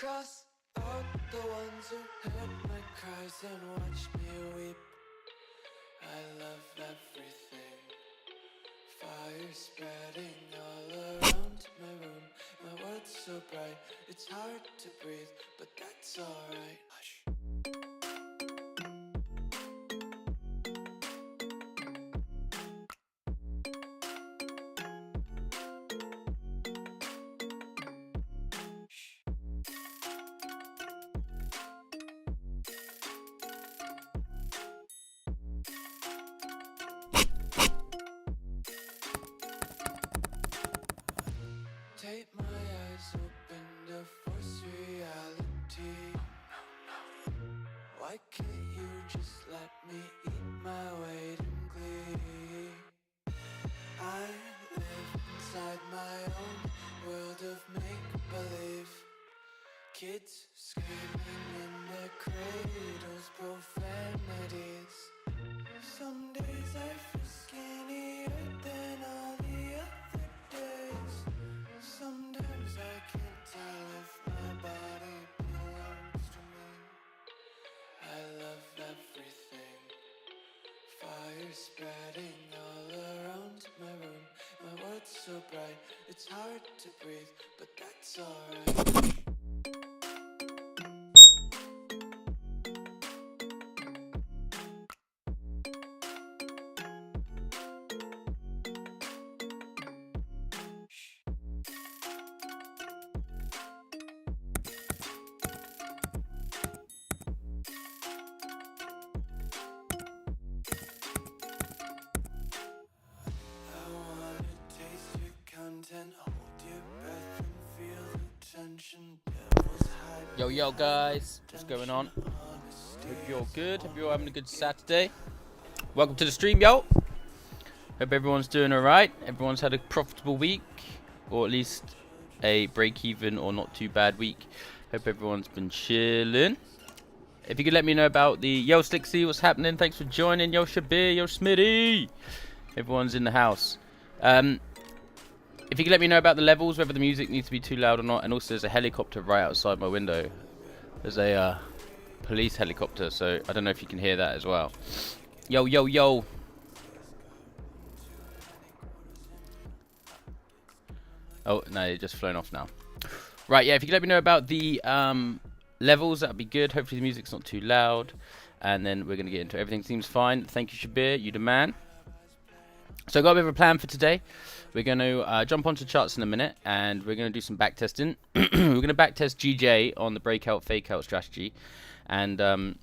Cross out the ones who heard my cries and watched me weep. I love everything. Fire spreading all around my room. My world's so bright, it's hard to breathe, but that's alright. Hush. Take my eyes open to force reality. Why can't you just let me eat my weight in glee? I live inside my own world of make-believe. Kids screaming in their cradles, profanities. Some days I feel skinnier than all the other days. Sometimes I can't tell if my body belongs to me. I love everything. Fire spreading all around my room. My world's so bright, it's hard to breathe, but that's alright. Yo guys, what's going on? Hope you're good, hope you're having a good Saturday. Welcome to the stream, yo. Hope everyone's doing alright. Everyone's had a profitable week, or at least a break-even or not too bad week. Hope everyone's been chilling. If you could let me know about the Yo Slicksy, what's happening? Thanks for joining. Yo Shabir, yo Smitty. Everyone's in the house. If you could let me know about the levels, whether the music needs to be too loud or not, and also there's a helicopter right outside my window. There's a police helicopter, so I don't know if you can hear that as well. Yo, yo, yo. Oh, no, it's just flown off now. Right, yeah, if you could let me know about the levels, that would be good. Hopefully the music's not too loud. And then we're going to get into it. Everything seems fine. Thank you, Shabir. You the man. So I've got a bit of a plan for today. We're going to jump onto charts in a minute, and we're going to do some backtesting. We're going to backtest GJ on the breakout, fake out strategy. And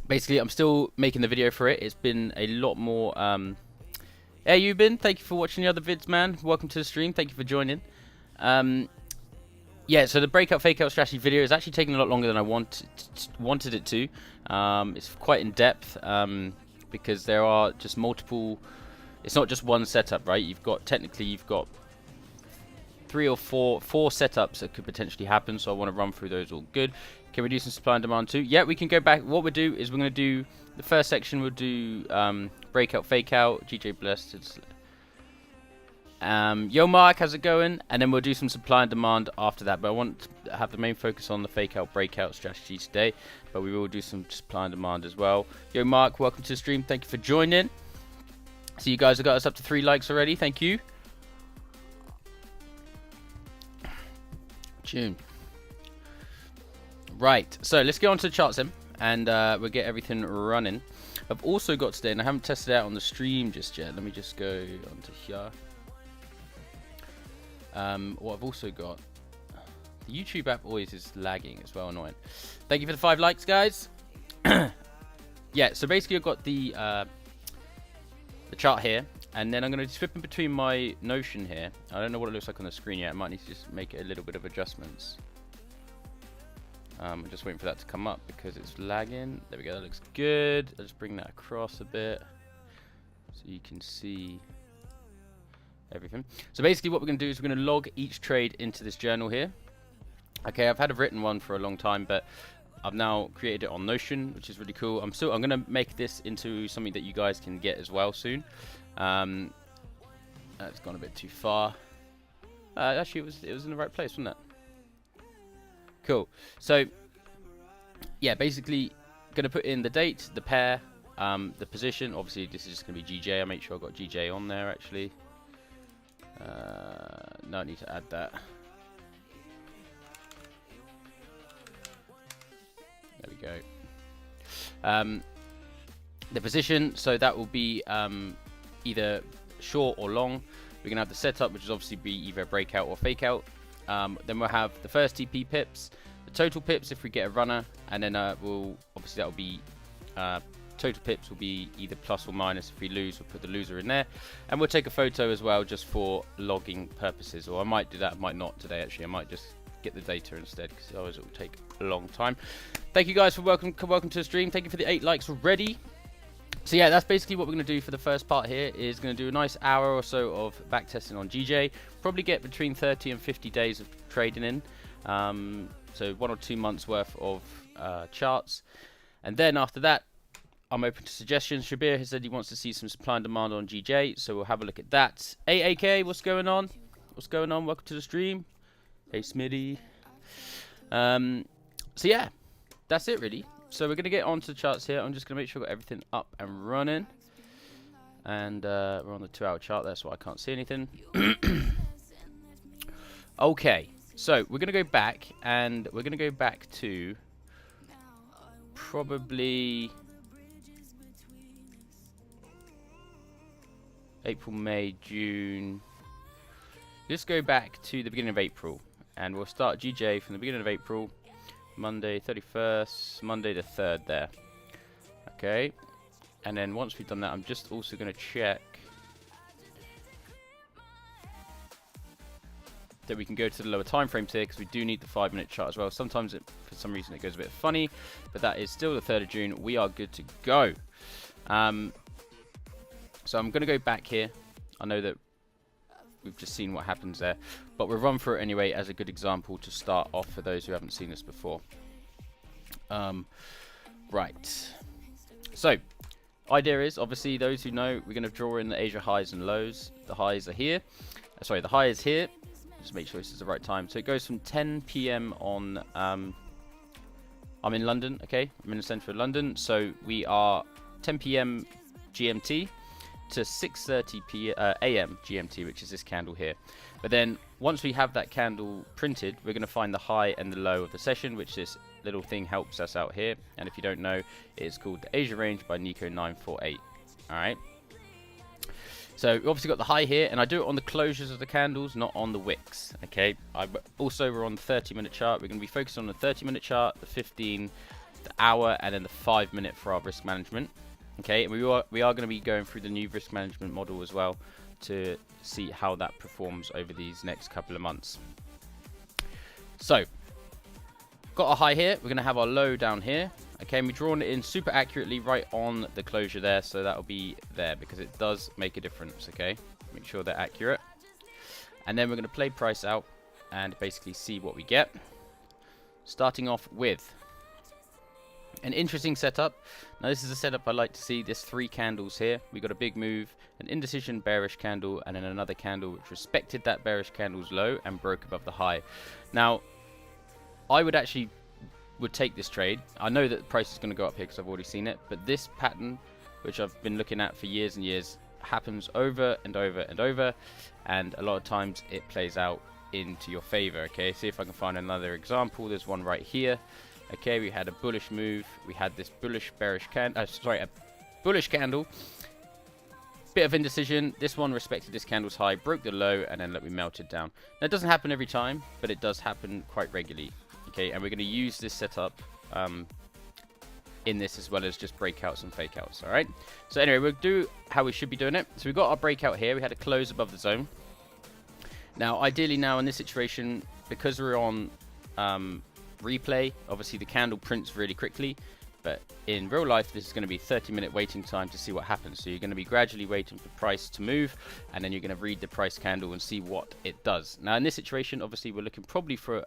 basically, I'm still making the video for it. It's been a lot more... Hey, you been? Thank you for watching the other vids, man. Welcome to the stream. Thank you for joining. Yeah, so the breakout, fake out strategy video is actually taking a lot longer than I wanted it to. It's quite in depth because there are just multiple... It's not just one setup, right? You've got 3 or 4 setups that could potentially happen, so I want to run through those all good. Can we do some supply and demand too? Yeah, we can go back. What we'll do is we're going to do the first section. We'll do breakout, fake out, GJ Blessed. Yo Mark, how's it going? And then we'll do some supply and demand after that. But I want to have the main focus on the fake out, breakout strategy today. But we will do some supply and demand as well. Yo Mark, welcome to the stream. Thank you for joining. So you guys have got us up to 3 likes already. Thank you. Tune. Right. So let's get on to the charts then. And we'll get everything running. I've also got today, and I haven't tested it out on the stream just yet. Let me just go onto here. What I've also got. The YouTube app always is lagging. It's well annoying. Thank you for the 5 likes, guys. Yeah, so basically I've got the chart here, and then I'm going to flip in between my Notion here. I don't know what it looks like on the screen yet. I might need to just make it a little bit of adjustments. I'm just waiting for that to come up because it's lagging. There we go, that looks good. I'll just bring that across a bit so you can see everything. So basically what we're going to do is we're going to log each trade into this journal here. Okay, I've had a written one for a long time, but I've now created it on Notion, which is really cool. I'm going to make this into something that you guys can get as well soon. It's gone a bit too far. Actually, it was in the right place, wasn't it? Cool. So yeah, basically going to put in the date, the pair, the position. Obviously this is just going to be GJ. I make sure I've got GJ on there actually. No, I need to add that. There we go. The position, so that will be either short or long. We're going to have the setup, which is obviously be either breakout or fake out. Then we'll have the first TP pips, the total pips if we get a runner, and then we'll obviously that will be total pips will be either plus or minus. If we lose, we'll put the loser in there, and we'll take a photo as well just for logging purposes. Or I might do that, I might not today actually. I might just get the data instead, because otherwise it will take a long time. Thank you guys for welcome to the stream. Thank you for the 8 likes already. So yeah, that's basically what we're going to do for the first part here. Is going to do a nice hour or so of backtesting on GJ. Probably get between 30 and 50 days of trading in. So 1 or 2 months worth of charts. And then after that, I'm open to suggestions. Shabir has said he wants to see some supply and demand on GJ. So we'll have a look at that. AAK, what's going on? What's going on? Welcome to the stream. Hey Smitty. So yeah, that's it really. So we're going to get onto the charts here. I'm just going to make sure I've got everything up and running. And we're on the 2-hour chart. That's why I can't see anything. Okay, so we're going to go back. And we're going to go back to probably April, May, June. Let's go back to the beginning of April. And we'll start GJ from the beginning of April. Monday 31st, Monday the 3rd there. Okay, and then once we've done that, I'm just also going to check that we can go to the lower time frames here, because we do need the 5-minute chart as well. Sometimes for some reason it goes a bit funny, but that is still the 3rd of June. We are good to go. So I'm going to go back here. I know that we've just seen what happens there, but we'll run through it anyway as a good example to start off for those who haven't seen this before. Right, so idea is, obviously those who know, we're going to draw in the Asia highs and lows. The highs are here, sorry, the high is here. Just make sure this is the right time. So it goes from 10 p.m. on I'm in London, okay, I'm in the centre of London, so we are 10 p.m. GMT to 6:30 a.m. GMT, which is this candle here. But then once we have that candle printed, we're going to find the high and the low of the session, which this little thing helps us out here. And if you don't know, it's called the Asia range by Nico948. All right, so we obviously got the high here, and I do it on the closures of the candles, not on the wicks. Okay, also we're on the 30-minute chart. We're going to be focused on the 30-minute chart, the 15, the hour, and then the 5-minute for our risk management. Okay, and we are going to be going through the new risk management model as well to see how that performs over these next couple of months. So, got a high here. We're going to have our low down here. Okay, and we've drawn it in super accurately right on the closure there, so that will be there because it does make a difference. Okay, make sure they're accurate. And then we're going to play price out and basically see what we get. Starting off with an interesting setup. Now this is a setup I like to see. There's 3 candles here. We got a big move, an indecision bearish candle, and then another candle which respected that bearish candle's low and broke above the high. Now I would take this trade. I know that the price is going to go up here because I've already seen it, but this pattern, which I've been looking at for years and years, happens over and over and over, and a lot of times it plays out into your favor. Okay, see if I can find another example. There's one right here. Okay, we had a bullish move. We had this bullish bearish candle. A bullish candle. Bit of indecision. This one respected this candle's high, broke the low, and then we melted down. Now it doesn't happen every time, but it does happen quite regularly. Okay, and we're going to use this setup in this as well as just breakouts and fake outs. All right. So anyway, we'll do how we should be doing it. So we got our breakout here. We had a close above the zone. Now, ideally, now in this situation, because we're on replay, obviously the candle prints really quickly, but in real life this is going to be 30-minute waiting time to see what happens. So you're going to be gradually waiting for price to move, and then you're going to read the price candle and see what it does. Now in this situation, obviously we're looking probably for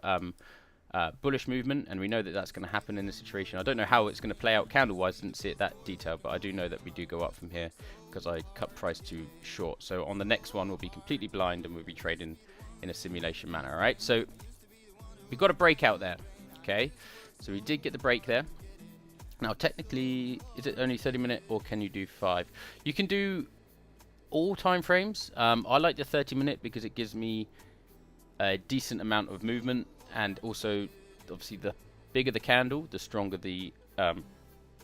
bullish movement, and we know that that's going to happen in this situation. I don't know how it's going to play out candle wise, didn't see it that detailed, but I do know that we do go up from here because I cut price too short. So on the next one we'll be completely blind and we'll be trading in a simulation manner. All right, so we've got a breakout there. Okay, so we did get the break there. Now technically, is it only 30-minute or can you do 5? You can do all time frames. I like the 30-minute because it gives me a decent amount of movement, and also obviously the bigger the candle, the stronger the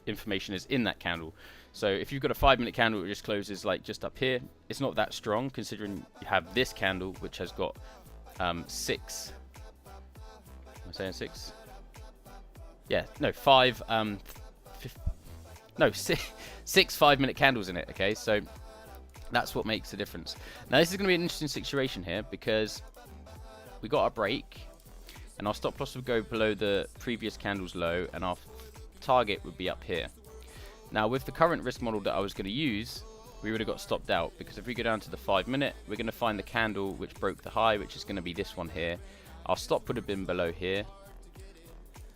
information is in that candle. So if you've got a 5-minute candle, it just closes like just up here. It's not that strong considering you have this candle which has got 6. Am I saying 6? Yeah, no, 5. No, 6 5-minute candles in it. Okay, so that's what makes the difference. Now this is going to be an interesting situation here because we got a break, and our stop loss would go below the previous candle's low, and our target would be up here. Now with the current risk model that I was going to use, we would have got stopped out, because if we go down to the 5-minute, we're going to find the candle which broke the high, which is going to be this one here. Our stop would have been below here.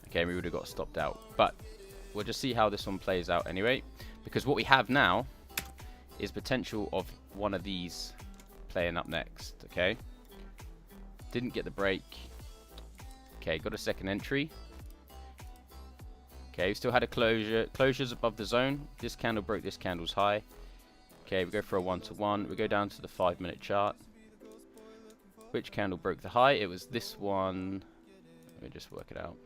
Okay, we would have got stopped out. But we'll just see how this one plays out anyway, because what we have now is potential of one of these playing up next. Okay, didn't get the break. Okay, got a second entry. Okay, we still had a closures above the zone. This candle broke this candle's high. Okay, we go for a 1-to-1. We go down to the 5-minute chart. Which candle broke the high? It was this one. Let me just work it out.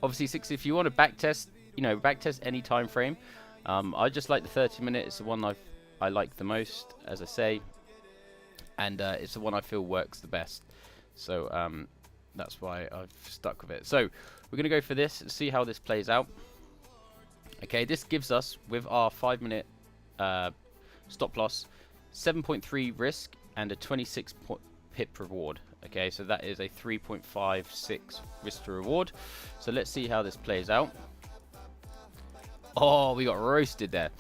Obviously, if you want to backtest, backtest any time frame. I just like the 30-minute. It's the one I like the most, as I say, and it's the one I feel works the best. So that's why I've stuck with it. So we're going to go for this and see how this plays out. Okay, this gives us, with our 5-minute stop loss, 7.3 risk and a 26 pip reward. Okay, so that is a 3.56 risk to reward. So let's see how this plays out. Oh, we got roasted there.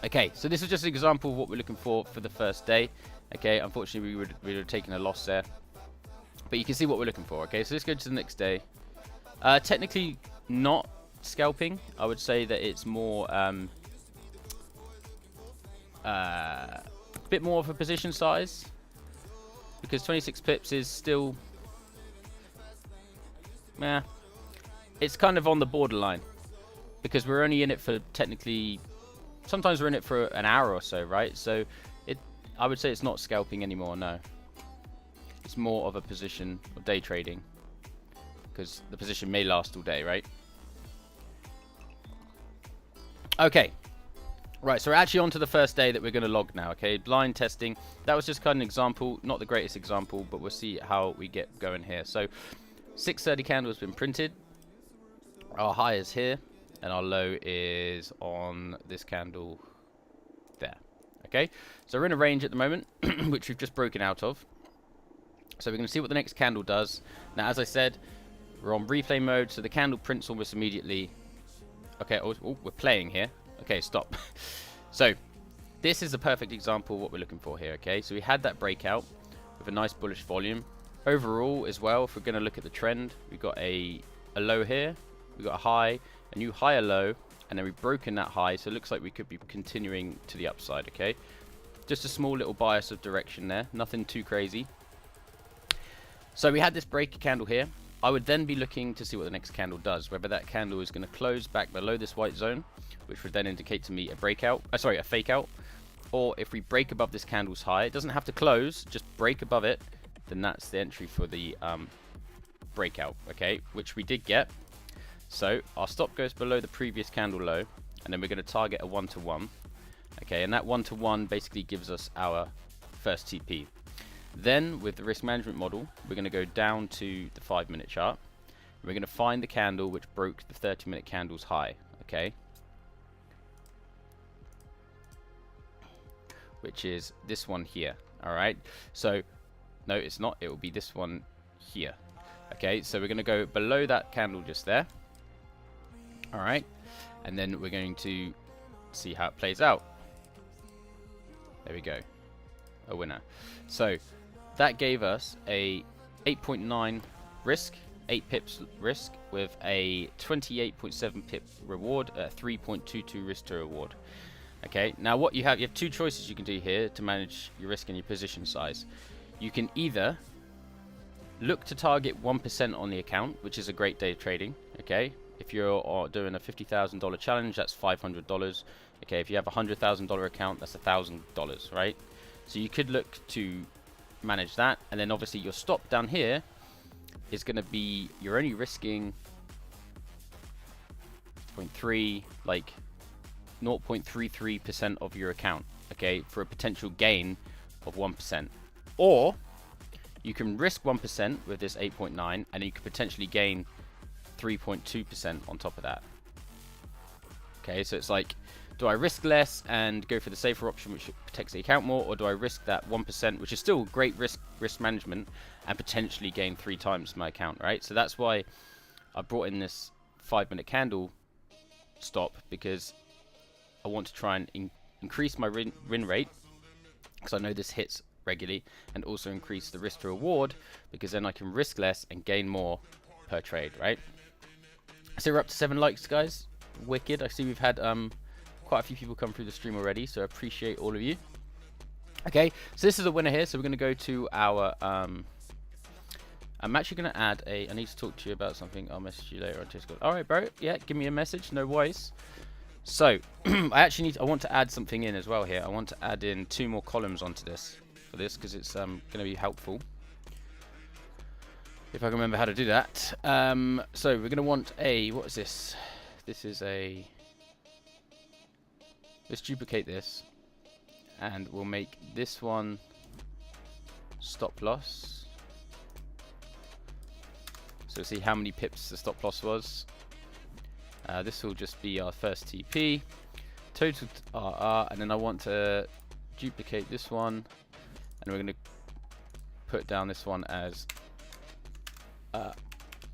Okay, so this is just an example of what we're looking for the first day. Okay, unfortunately we would have taken a loss there, but you can see what we're looking for. Okay, so let's go to the next day. Technically not scalping. I would say that it's more a bit more of a position size, because 26 pips is still, it's kind of on the borderline, because we're only in it for technically, sometimes we're in it for an hour or so, right? So I would say it's not scalping anymore, no. It's more of a position of day trading, because the position may last all day, right? Okay. Right, so we're actually on to the first day that we're going to log now, okay? Blind testing. That was just kind of an example, not the greatest example, but we'll see how we get going here. So 630 candle has been printed. Our high is here, and our low is on this candle there. Okay, so we're in a range at the moment, which we've just broken out of. So we're going to see what the next candle does. Now, as I said, we're on replay mode, so the candle prints almost immediately. Okay, oh, we're playing here. Okay, stop. So this is a perfect example of what we're looking for here. Okay, so we had that breakout with a nice bullish volume. Overall as well, if we're going to look at the trend, we've got a low here, we've got a high, a new higher low, and then we've broken that high, so it looks like we could be continuing to the upside. Okay, just a small little bias of direction there, nothing too crazy. So we had this break candle here. I would then be looking to see what the next candle does, whether that candle is going to close back below this white zone, which would then indicate to me a breakout, a fake out, or if we break above this candle's high, it doesn't have to close, just break above it, then that's the entry for the breakout, okay, which we did get. So our stop goes below the previous candle low, and then we're going to target a 1-to-1, okay, and that 1-to-1 basically gives us our first TP. Then with the risk management model, we're going to go down to the 5-minute chart. We're going to find the candle which broke the 30-minute candle's high, okay, which is this one here. All right, so no, it's not, it will be this one here. Okay, so we're going to go below that candle just there. All right, and then we're going to see how it plays out. There we go, a winner. So that gave us a 8.9 risk, 8 pips risk, with a 28.7 pip reward, a 3.22 risk to reward. Okay, now what you have two choices you can do here to manage your risk and your position size. You can either look to target 1% on the account, which is a great day of trading. Okay, if you're doing a $50,000 challenge, that's $500. Okay, if you have a $100,000 account, that's $1,000, right? So you could look to manage that, and then obviously your stop down here is going to be, you're only risking 0.3, like 0.33% of your account, okay, for a potential gain of 1%. Or you can risk 1% with this 8.9, and you could potentially gain 3.2% on top of that. Okay, so it's like, do I risk less and go for the safer option, which protects the account more, or do I risk that 1%, which is still great risk management, and potentially gain 3 times my account, right? So that's why I brought in this 5-minute candle stop, because I want to try and increase my win rate, because I know this hits regularly, and also increase the risk to reward, because then I can risk less and gain more per trade, right? So we're up to 7 likes, guys. Wicked. I see we've had quite a few people come through the stream already, so I appreciate all of you. Okay, so this is a winner here, so we're going to go to our I'm actually going to add a, I need to talk to you about something, I'll message you later on Discord. Alright bro, yeah, give me a message, no worries. So, I want to add something in as well here. I want to add in 2 more columns onto this, for this, because it's going to be helpful. If I can remember how to do that. So, we're going to want a, what is this? This is a, let's duplicate this, and we'll make this one stop loss. So see how many pips the stop loss was. This will just be our first TP, total RR, and then I want to duplicate this one, and we're going to put down this one as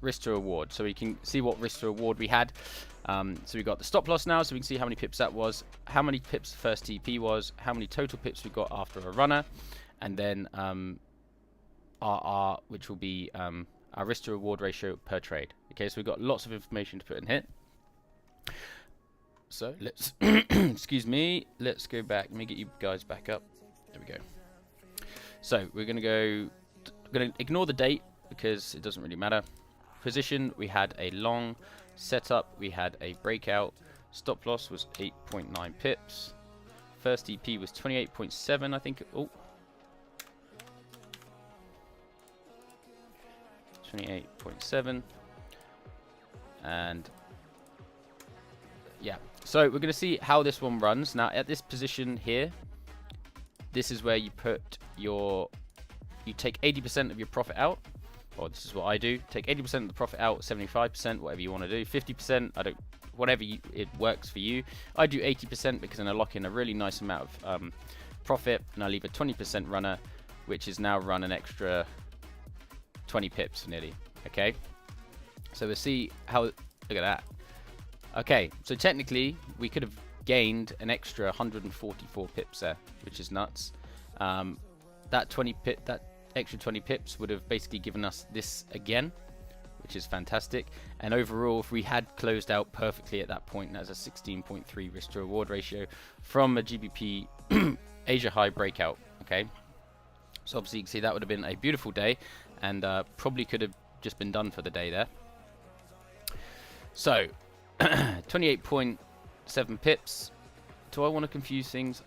risk to reward, so we can see what risk to reward we had. So we got the stop loss now, so we can see how many pips that was, how many pips the first TP was, how many total pips we got after a runner, and then RR, which will be our risk to reward ratio per trade. Okay, so we've got lots of information to put in here. So let's excuse me, let's go back. Let me get you guys back up. There we go. So we're gonna ignore the date because it doesn't really matter. Position, we had a long setup, we had a breakout. Stop loss was 8.9 pips. First EP was 28.7, I think. Oh, 28.7, and yeah, so we're going to see how this one runs. Now at this position here, this is where you put your, you take 80% of your profit out, or this is what I do, take 80% of the profit out, 75%, whatever you want to do, 50%, I don't, whatever it works for you. I do 80% because then I lock in a really nice amount of profit, and I leave a 20% runner, which is now run an extra 20 pips nearly. Okay, so we'll see how, look at that. Okay, so technically we could have gained an extra 144 pips there, which is nuts. That extra 20 pips would have basically given us this again, which is fantastic. And overall, if we had closed out perfectly at that point, that's a 16.3 risk to reward ratio from a GBP Asia high breakout. Okay, so obviously you can see that would have been a beautiful day, and probably could have just been done for the day there. So 28.7 pips. Do I want to confuse things?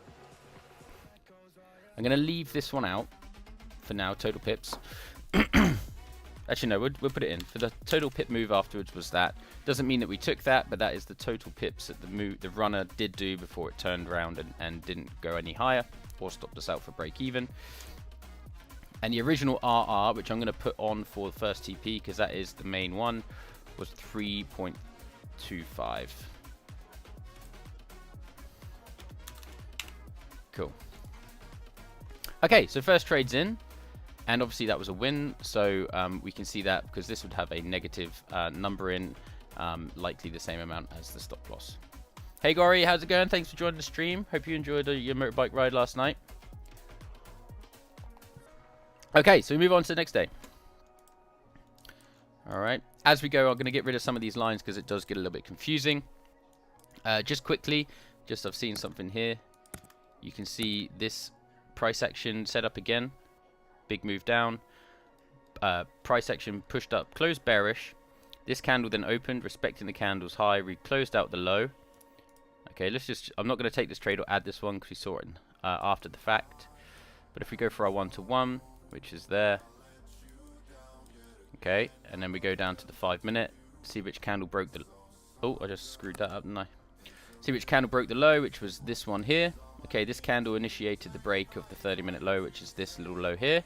I'm going to leave this one out for now, total pips. Actually no, we'll put it in. For the total pip move afterwards was that. Doesn't mean that we took that, but that is the total pips that the runner did do before it turned around and didn't go any higher or stopped us out for break even. And the original RR, which I'm going to put on for the first TP because that is the main one, was 3.25. Cool. Okay, so first trade's in, and obviously that was a win, so we can see that because this would have a negative number in, likely the same amount as the stop loss. Hey Gory, how's it going? Thanks for joining the stream. Hope you enjoyed your motorbike ride last night. Okay, so we move on to the next day. Alright, as we go, I'm going to get rid of some of these lines because it does get a little bit confusing. Just quickly, I've seen something here. You can see this price action set up again. Big move down. price action pushed up, closed bearish. This candle then opened, respecting the candle's high. We closed out the low. Okay, I'm not going to take this trade or add this one because we saw it after the fact. But if we go for our 1-to-1, which is there. Okay, and then we go down to the 5-minute, see which candle broke the... Oh, I just screwed that up, didn't I? See which candle broke the low, which was this one here. Okay, this candle initiated the break of the 30-minute low, which is this little low here.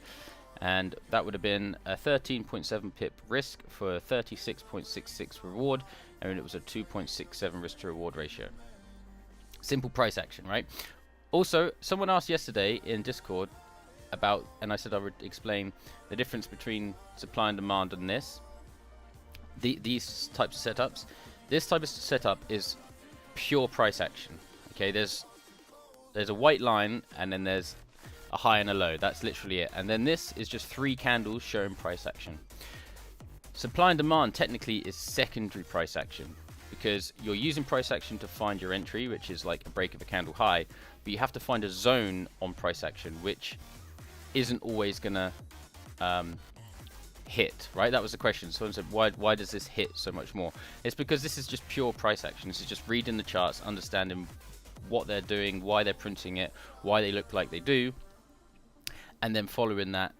And that would have been a 13.7 pip risk for a 36.66 reward, and it was a 2.67 risk to reward ratio. Simple price action, right? Also, someone asked yesterday in Discord about, and I said I would explain the difference between supply and demand on this. These types of setups. This type of setup is pure price action. Okay, there's a white line, and then there's a high and a low. That's literally it. And then this is just 3 candles showing price action. Supply and demand technically is secondary price action, because you're using price action to find your entry, which is like a break of a candle high, but you have to find a zone on price action, which isn't always gonna hit, right? That was the question. Someone said, why does this hit so much more? It's because this is just pure price action. This is just reading the charts, understanding what they're doing, why they're printing it, why they look like they do, and then following that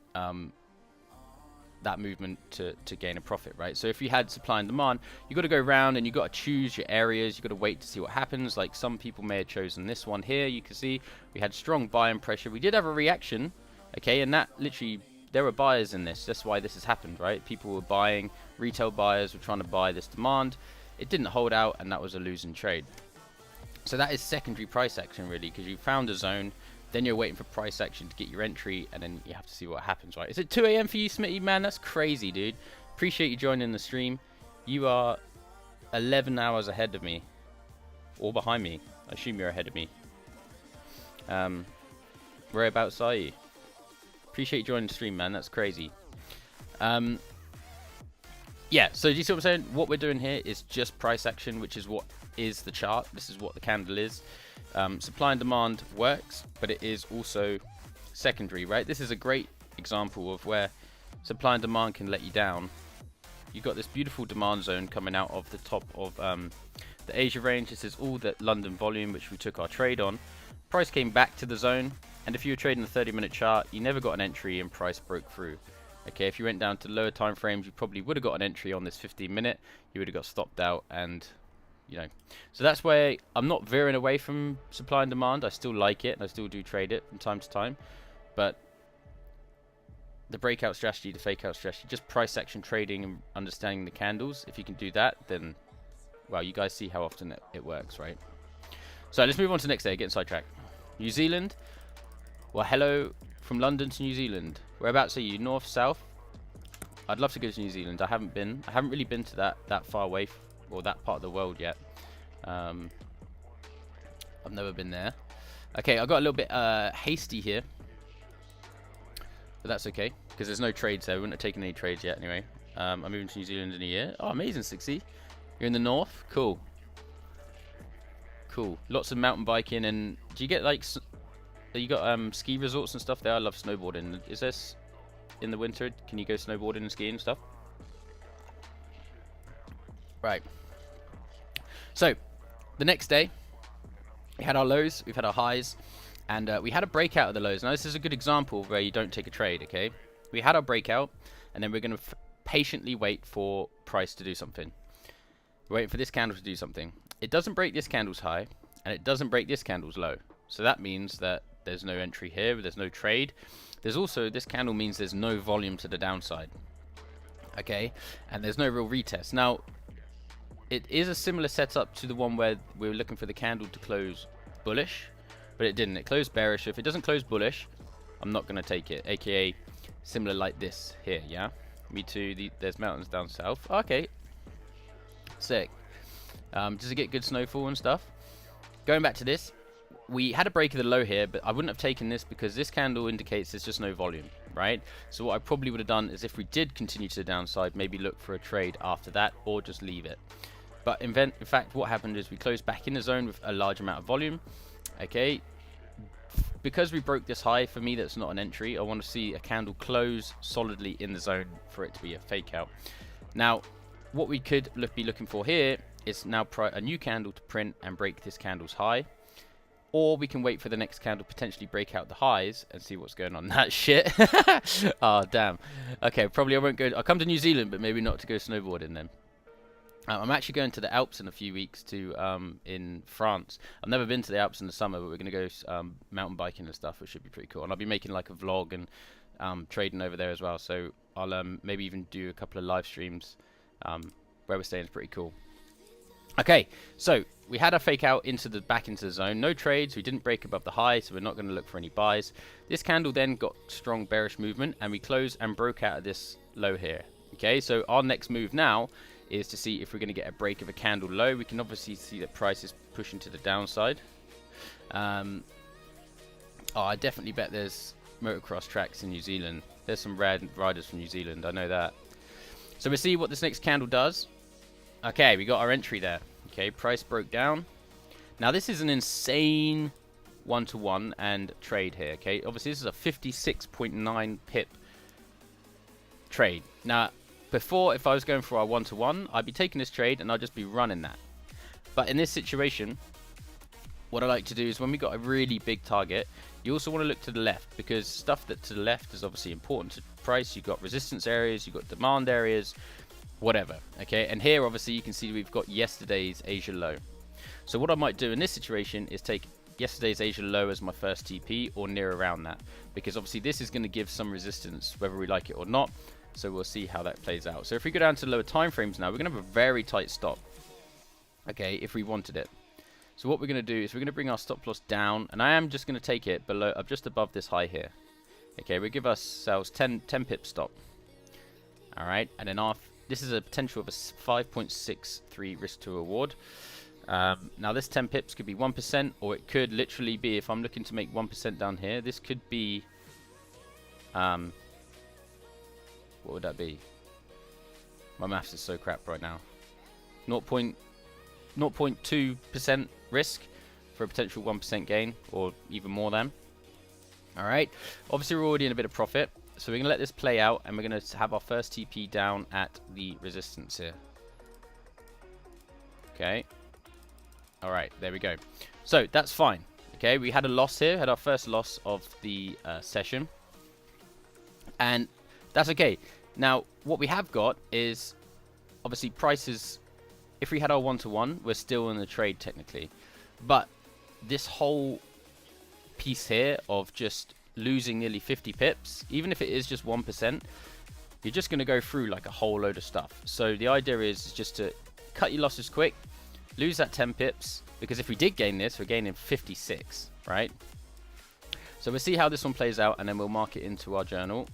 that movement to gain a profit, right? So if you had supply and demand, you got to go around and you got to choose your areas. You got to wait to see what happens. Like some people may have chosen this one here. You can see we had strong buying pressure. We did have a reaction, okay, and that literally, there were buyers in this. That's why this has happened, right? People were buying, retail buyers were trying to buy this demand. It didn't hold out, and that was a losing trade. So that is secondary price action, really, because you found a zone. Then you're waiting for price action to get your entry, and then you have to see what happens, right? Is it 2 AM for you, Smitty? Man, that's crazy, dude. Appreciate you joining the stream. You are 11 hours ahead of me. Or behind me. I assume you're ahead of me. Whereabouts are you? Appreciate you joining the stream, man. That's crazy. Yeah, so do you see what I'm saying? What we're doing here is just price action, which is what is the chart. This is what the candle is. Supply and demand works, but it is also secondary, right? This is a great example of where supply and demand can let you down. You've got this beautiful demand zone coming out of the top of the Asia range. This is all the London volume, which we took our trade on. Price came back to the zone, and if you were trading the 30-minute chart, you never got an entry and price broke through. Okay, if you went down to lower time frames, you probably would have got an entry on this 15-minute. You would have got stopped out, and you know, so that's where I'm not veering away from supply and demand. I still like it, and I still do trade it from time to time. But the breakout strategy, the fake out strategy, just price action trading and understanding the candles. If you can do that, then, well, you guys see how often it works, right? So let's move on to the next day. Getting sidetracked. New Zealand. Well, hello from London to New Zealand. Whereabouts are you? North, south? I'd love to go to New Zealand. I haven't been. I haven't really been to that far away, or that part of the world yet. I've never been there. Okay, I got a little bit hasty here, but that's okay because there's no trades there. We wouldn't have taken any trades yet anyway. I'm moving to New Zealand in a year. Oh, amazing, 60. You're in the north. Cool. Cool. Lots of mountain biking, and do you get like? You got ski resorts and stuff there. I love snowboarding. Is this in the winter? Can you go snowboarding and skiing and stuff? Right. So, the next day, we had our lows, we've had our highs, and we had a breakout of the lows. Now, this is a good example where you don't take a trade, okay? We had our breakout, and then we're going to patiently wait for price to do something. We're waiting for this candle to do something. It doesn't break this candle's high, and it doesn't break this candle's low. So that means that there's no entry here, there's no trade. There's also, this candle means there's no volume to the downside. Okay? And there's no real retest. Now, it is a similar setup to the one where we were looking for the candle to close bullish, but it didn't. It closed bearish. If it doesn't close bullish, I'm not going to take it. AKA similar like this here, yeah? Me too. There's mountains down south. Okay. Sick. Does it get good snowfall and stuff? Going back to this, we had a break of the low here, but I wouldn't have taken this because this candle indicates there's just no volume, right? So what I probably would have done is if we did continue to the downside, maybe look for a trade after that or just leave it. But in fact, what happened is we closed back in the zone with a large amount of volume. Okay, because we broke this high, for me that's not an entry. I want to see a candle close solidly in the zone for it to be a fake out. Now, what we could be looking for here is now a new candle to print and break this candle's high. Or we can wait for the next candle, potentially break out the highs and see what's going on. That shit. Oh, damn. Okay, probably I won't go. I'll come to New Zealand, but maybe not to go snowboarding then. I'm actually going to the Alps in a few weeks in France. I've never been to the Alps in the summer, but we're going to go mountain biking and stuff, which should be pretty cool. And I'll be making like a vlog and trading over there as well. So I'll maybe even do a couple of live streams where we're staying. Is pretty cool. Okay, so we had a fake out back into the zone. No trades. We didn't break above the high, so we're not going to look for any buys. This candle then got strong bearish movement, and we closed and broke out of this low here. Okay, so our next move now is to see if we're going to get a break of a candle low. We can obviously see that price is pushing to the downside. I definitely bet there's motocross tracks in New Zealand. There's some riders from New Zealand. I know that. So we'll see what this next candle does. Okay, we got our entry there. Okay, price broke down. Now this is an insane one-to-one and trade here. Okay, obviously this is a 56.9 pip trade. Now, before, if I was going for our one-to-one, I'd be taking this trade and I'd just be running that. But in this situation, what I like to do is when we got a really big target, you also want to look to the left, because stuff that to the left is obviously important to price. You've got resistance areas, you've got demand areas, whatever. Okay, and here obviously you can see we've got yesterday's Asia low. So what I might do in this situation is take yesterday's Asia low as my first TP or near around that, because obviously this is going to give some resistance whether we like it or not. So we'll see how that plays out. So if we go down to lower time frames now, we're going to have a very tight stop. Okay, if we wanted it. So what we're going to do is we're going to bring our stop loss down, and I am just going to take it below, just above this high here. Okay, we'll give ourselves 10 pip stop. All right, and then this is a potential of a 5.63 risk to reward. Now this 10 pips could be 1%, or it could literally be, if I'm looking to make 1% down here, this could be, what would that be? My maths is so crap right now. 0.2% risk for a potential 1% gain, or even more than. Alright, obviously we're already in a bit of profit, so we're going to let this play out, and we're going to have our first TP down at the resistance here. Okay. Alright, there we go. So, that's fine. Okay, we had a loss here, had our first loss of the session. And that's okay. Now, what we have got is, obviously, prices. If we had our one-to-one, we're still in the trade technically. But this whole piece here of just losing nearly 50 pips, even if it is just 1%, you're just going to go through like a whole load of stuff. So the idea is just to cut your losses quick, lose that 10 pips, because if we did gain this, we're gaining 56, right? So we'll see how this one plays out, and then we'll mark it into our journal.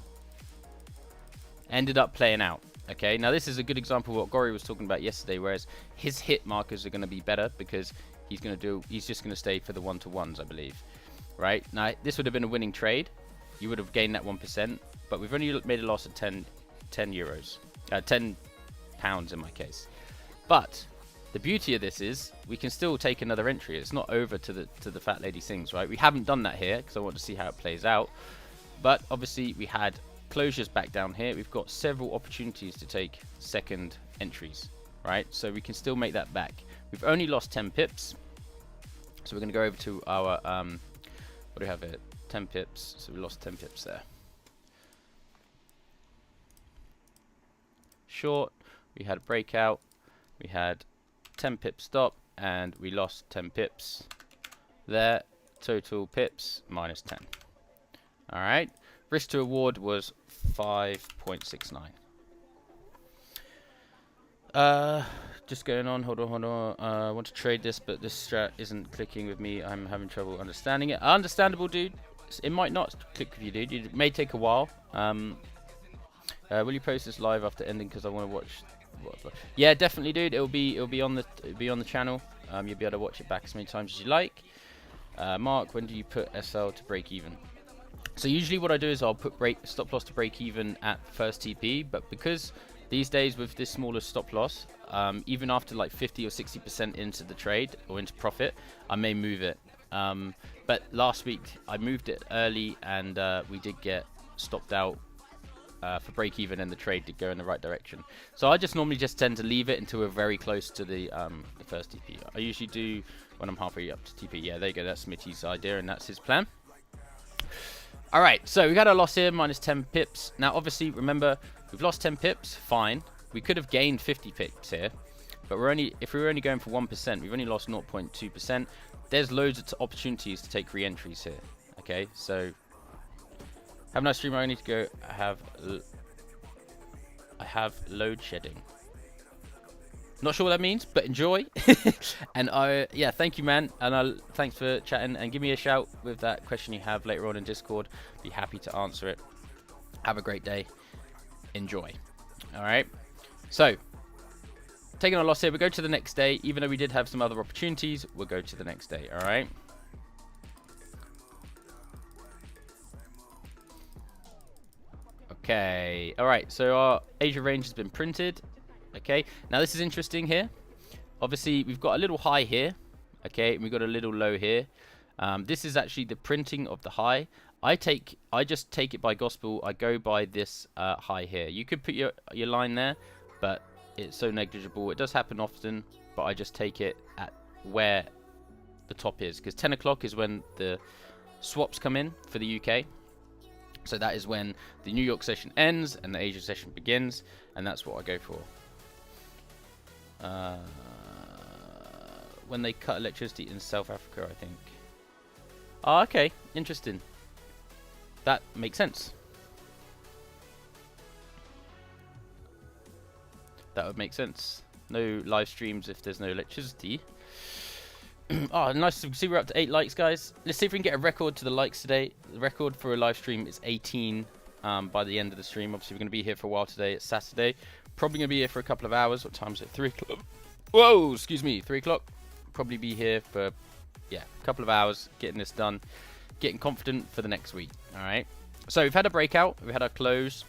Ended up playing out. Okay, now this is a good example of what Gory was talking about yesterday, whereas his hit markers are going to be better because he's just going to stay for the one-to-ones, I believe. Right, now this would have been a winning trade. You would have gained that 1%, but we've only made a loss of 10 euros, 10 pounds in my case. But the beauty of this is we can still take another entry. It's not over to the fat lady sings, right? We haven't done that here because I want to see how it plays out. But obviously we had closures back down here. We've got several opportunities to take second entries, right? So we can still make that back. We've only lost 10 pips, so we're going to go over to our what do we have here? 10 pips. So we lost 10 pips there. Short, we had a breakout, we had 10 pip stop, and we lost 10 pips there. Total pips minus 10. All right. Risk to reward was 5.69. Just going on. Hold on. I want to trade this, but this strat isn't clicking with me. I'm having trouble understanding it. Understandable, dude. It might not click with you, dude. It may take a while. Will you post this live after ending? Because I want to watch. Yeah, definitely, dude. It'll be on the channel. You'll be able to watch it back as many times as you like. Mark, when do you put SL to break even? So usually what I do is I'll put stop loss to break even at first TP, but because these days with this smaller stop loss, even after like 50 or 60% into the trade or into profit, I may move it But last week I moved it early, and we did get stopped out for break even, and the trade did go in the right direction. So I just normally just tend to leave it until we're very close to the first TP. I usually do when I'm halfway up to TP. Yeah, there you go. That's Smitty's idea, and that's his plan. All right, so we got a loss here, minus 10 pips. Now, obviously, remember, we've lost 10 pips. Fine. We could have gained 50 pips here, but if we were only going for 1%, we've only lost 0.2%. There's loads of opportunities to take re-entries here. Okay, so have a nice stream. I need to go. I have load shedding. Not sure what that means, but enjoy. And yeah, thank you, man. And thanks for chatting. And give me a shout with that question you have later on in Discord. Be happy to answer it. Have a great day. Enjoy. All right. So, taking a loss here. We go to the next day. Even though we did have some other opportunities, we'll go to the next day. All right. Okay. All right. So our Asia range has been printed. Okay, now this is interesting here. Obviously, we've got a little high here. Okay, and we've got a little low here. This is actually the printing of the high. I just take it by gospel. I go by this high here. You could put your line there, but it's so negligible. It does happen often, but I just take it at where the top is, because 10 o'clock is when the swaps come in for the UK. So that is when the New York session ends and the Asia session begins, and that's what I go for. When they cut electricity in South Africa, I think. Oh, okay. Interesting. That makes sense. That would make sense. No live streams if there's no electricity. Oh, nice to see we're up to 8 likes, guys. Let's see if we can get a record to the likes today. The record for a live stream is 18 by the end of the stream. Obviously, we're going to be here for a while today. It's Saturday. Probably going to be here for a couple of hours. What time is it? 3 o'clock. Whoa, excuse me. 3 o'clock. Probably be here for, yeah, a couple of hours getting this done. Getting confident for the next week. All right. So we've had a breakout. We had our close.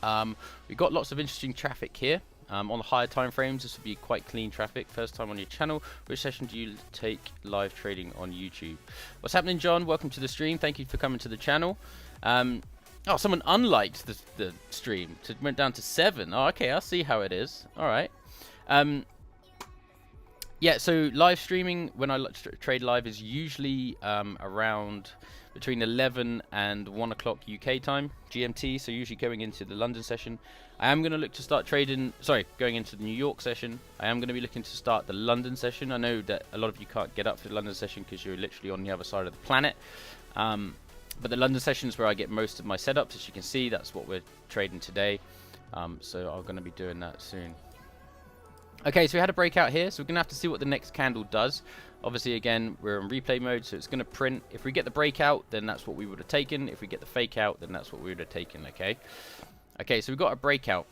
We've got lots of interesting traffic here. On the higher time frames, this will be quite clean traffic. First time on your channel. Which session do you take live trading on YouTube? What's happening, John? Welcome to the stream. Thank you for coming to the channel. Oh, someone unliked the stream. It went down to 7. Oh, okay. I'll see how it is. All right. Yeah, so live streaming, when I trade live, is usually around between 11 and 1 o'clock UK time, GMT, so usually going into the London session. I am going to look to start trading, going into the New York session. I am going to be looking to start the London session. I know that a lot of you can't get up for the London session because you're literally on the other side of the planet. But the London session is where I get most of my setups. As you can see, that's what we're trading today. So I'm going to be doing that soon. Okay, so we had a breakout here, so we're going to have to see what the next candle does. Obviously, again, we're in replay mode, so it's going to print. If we get the breakout, then that's what we would have taken. If we get the fake out, then that's what we would have taken, okay? Okay, so we've got a breakout.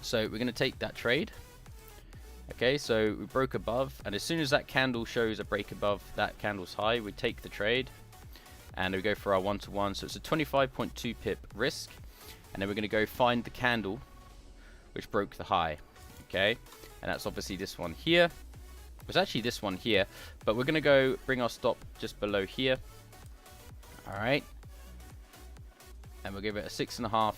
So we're going to take that trade. Okay, so we broke above, and as soon as that candle shows a break above that candle's high, we take the trade, and we go for our 1-to-1. So it's a 25.2 pip risk, and then we're going to go find the candle which broke the high. Okay, and that's obviously this one here. It was actually this one here, but we're going to go bring our stop just below here. All right, and we'll give it a 6.5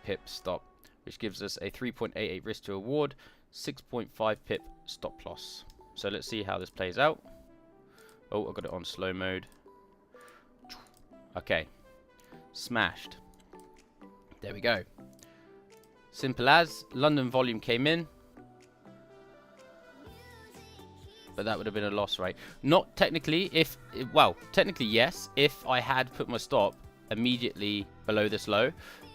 pip stop, which gives us a 3.88 risk to reward, 6.5 pip stop loss. So let's see how this plays out. Oh, I've got it on slow mode. Okay, smashed. There we go. Simple as. London volume came in, but that would have been a loss, right? Not technically, technically yes, if I had put my stop immediately below this low,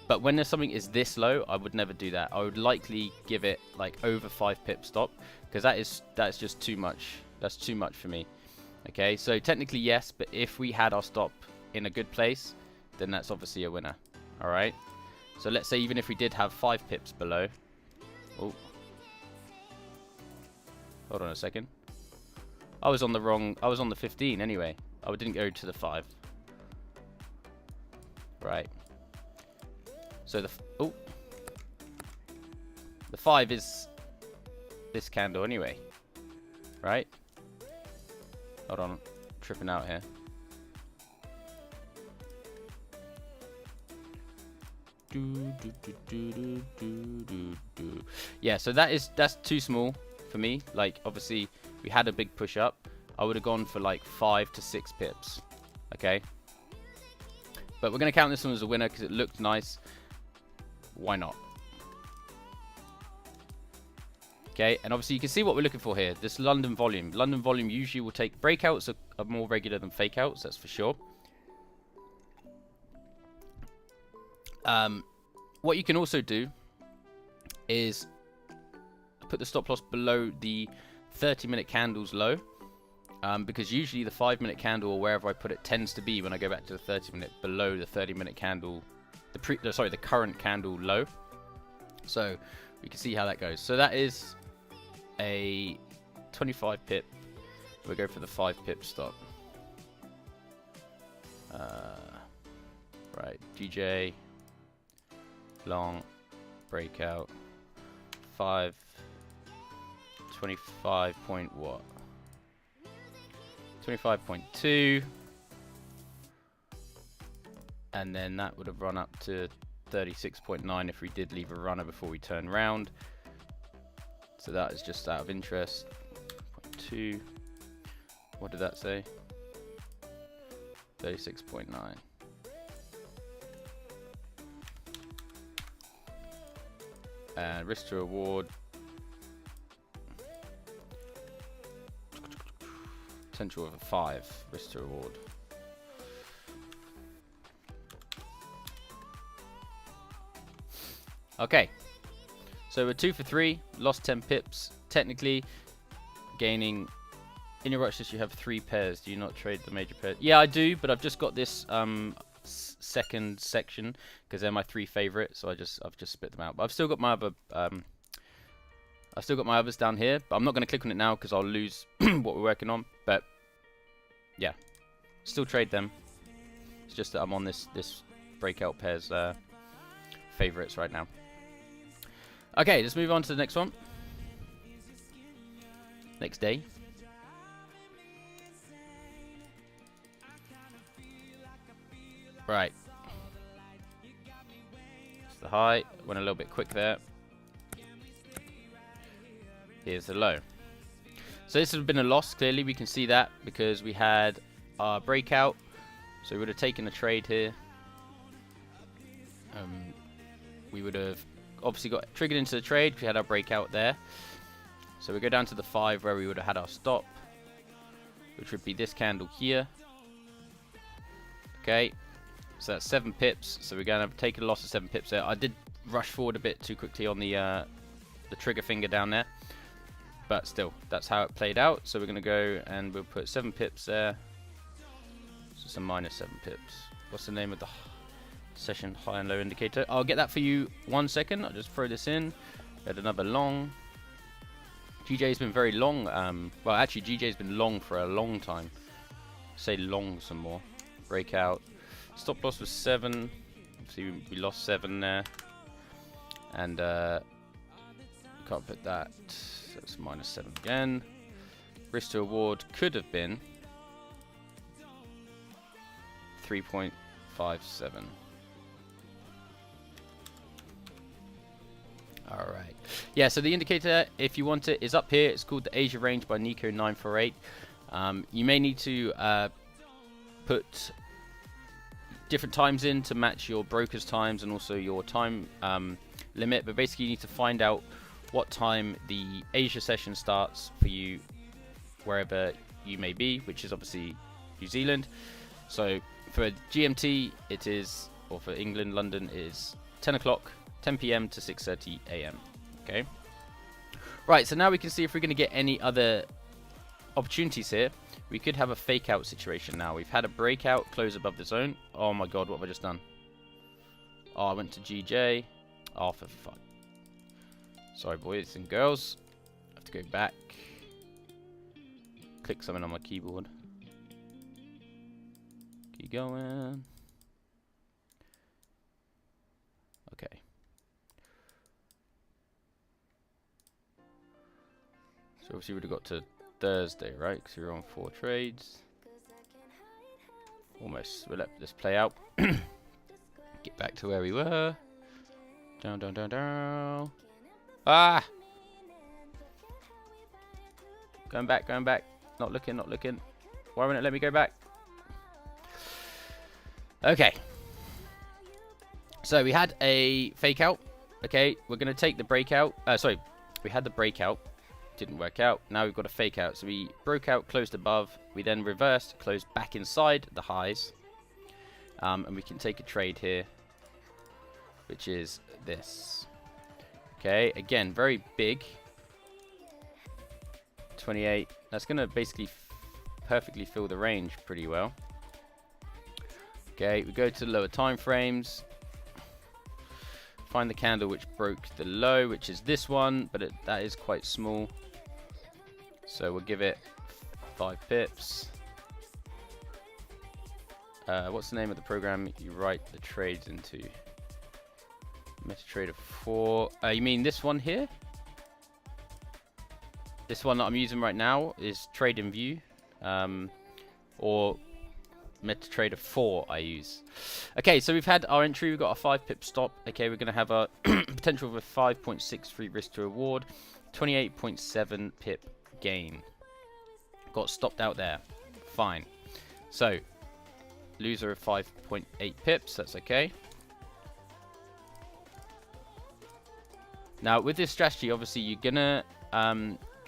but when there's something is this low, I would never do that. I would likely give it like over 5 pip stop, because that's just too much. That's too much for me. Okay, so technically yes, but if we had our stop in a good place, then that's obviously a winner. All right. So let's say even if we did have 5 pips below. Oh. Hold on a second. I was on the 15 anyway. I didn't go to the 5. Right. So the 5 is this candle anyway. Right? Hold on, tripping out here. Yeah, so that's too small for me. Like, obviously we had a big push up. I would have gone for like 5 to 6 pips. Okay, but we're gonna count this one as a winner because it looked nice. Why not? Okay, and obviously you can see what we're looking for here. This London volume. London volume usually will take breakouts are more regular than fake outs, that's for sure. What you can also do is put the stop loss below the 30-minute candle's low, because usually the 5-minute candle or wherever I put it tends to be, when I go back to the 30-minute, below the 30-minute candle, the current candle low. So we can see how that goes. So that is a 25 pip. We'll go for the 5 pip stop. Right, GJ long breakout 25 point what? 25.2, and then that would have run up to 36.9 if we did leave a runner before we turn round. So that is just out of interest. 0.2. What did that say? 36.9. And risk to reward. Potential of a 5. Risk to reward. Okay. So we're 2 for 3. Lost 10 pips. Technically, gaining. In your watch list, you have 3 pairs. Do you not trade the major pairs? Yeah, I do, but I've just got this second section because they're my 3 favorites. So I've just split them out. But I've still got my other. I've still got my others down here, but I'm not going to click on it now because I'll lose what we're working on. But yeah, still trade them. It's just that I'm on this breakout pairs favorites right now. Okay, let's move on to the next one. Next day. Right. It's the high. Went a little bit quick there. Here's the low. So this has been a loss. Clearly, we can see that because we had our breakout. So we would have taken a trade here. We would have obviously got triggered into the trade. We had our breakout there. So we go down to the 5 where we would have had our stop, which would be this candle here. Okay, so that's 7 pips. So we're going to take a loss of 7 pips there. I did rush forward a bit too quickly on the trigger finger down there, but still, that's how it played out. So we're going to go and we'll put 7 pips there. So some minus 7 pips. What's the name of the session high and low indicator? I'll get that for you 1 second. I'll just throw this in. We had another long. GJ's been very long. Well, actually, GJ's been long for a long time. Say long some more. Breakout. Stop loss was 7. See, we lost 7 there. And can't put that. So it's minus 7 again. Risk to reward could have been 3.57. Alright. Yeah, so the indicator, if you want it, is up here. It's called the Asia Range by Nico948. You may need to put different times in to match your broker's times and also your time limit. But basically, you need to find out what time the Asia session starts for you, wherever you may be, which is obviously New Zealand. So for GMT, it is, or for England, London, is 10 o'clock. 10 p.m. to 6:30 a.m. Okay. Right, so now we can see if we're going to get any other opportunities here. We could have a fake out situation now. We've had a breakout, close above the zone. Oh my god, what have I just done? Oh, I went to GJ. Oh, for fuck. Sorry, boys and girls. I have to go back. Click something on my keyboard. Keep going. Okay. So obviously we would have got to Thursday, right? Because we're on 4 trades. Almost. We'll let this play out. Get back to where we were. Down, down, down, down. Ah! Going back, going back. Not looking, not looking. Why won't it let me go back? Okay. So we had a fake out. Okay, we're going to take the breakout. Sorry, we had the breakout. Didn't work out. Now we've got a fake out. So we broke out, closed above. We then reversed, closed back inside the highs. And we can take a trade here, which is this. Okay, again, very big. 28. That's going to basically perfectly fill the range pretty well. Okay, we go to the lower time frames. Find the candle which broke the low, which is this one, but that is quite small. So we'll give it 5 pips. What's the name of the program you write the trades into? MetaTrader 4. You mean this one here? This one that I'm using right now is TradingView, or MetaTrader 4 I use. Okay, so we've had our entry. We've got a 5 pip stop. Okay, we're going to have a potential of a 5.63 risk to reward, 28.7 pip gain. Got stopped out there. Fine. So loser of 5.8 pips. That's okay. Now with this strategy, obviously you're gonna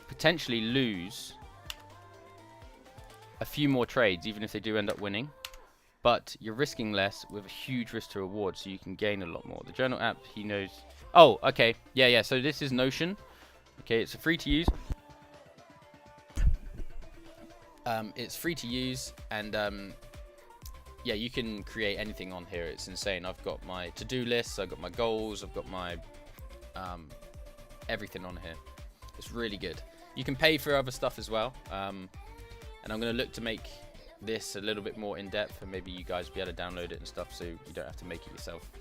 potentially lose a few more trades, even if they do end up winning, but you're risking less with a huge risk to reward, so you can gain a lot more. The journal app, he knows. Oh, okay, yeah. So this is Notion. Okay, it's free to use. It's free to use, and yeah, you can create anything on here. It's insane. I've got my to-do lists, I've got my goals, I've got my everything on here. It's really good. You can pay for other stuff as well. And I'm going to look to make this a little bit more in-depth, and maybe you guys will be able to download it and stuff, so you don't have to make it yourself.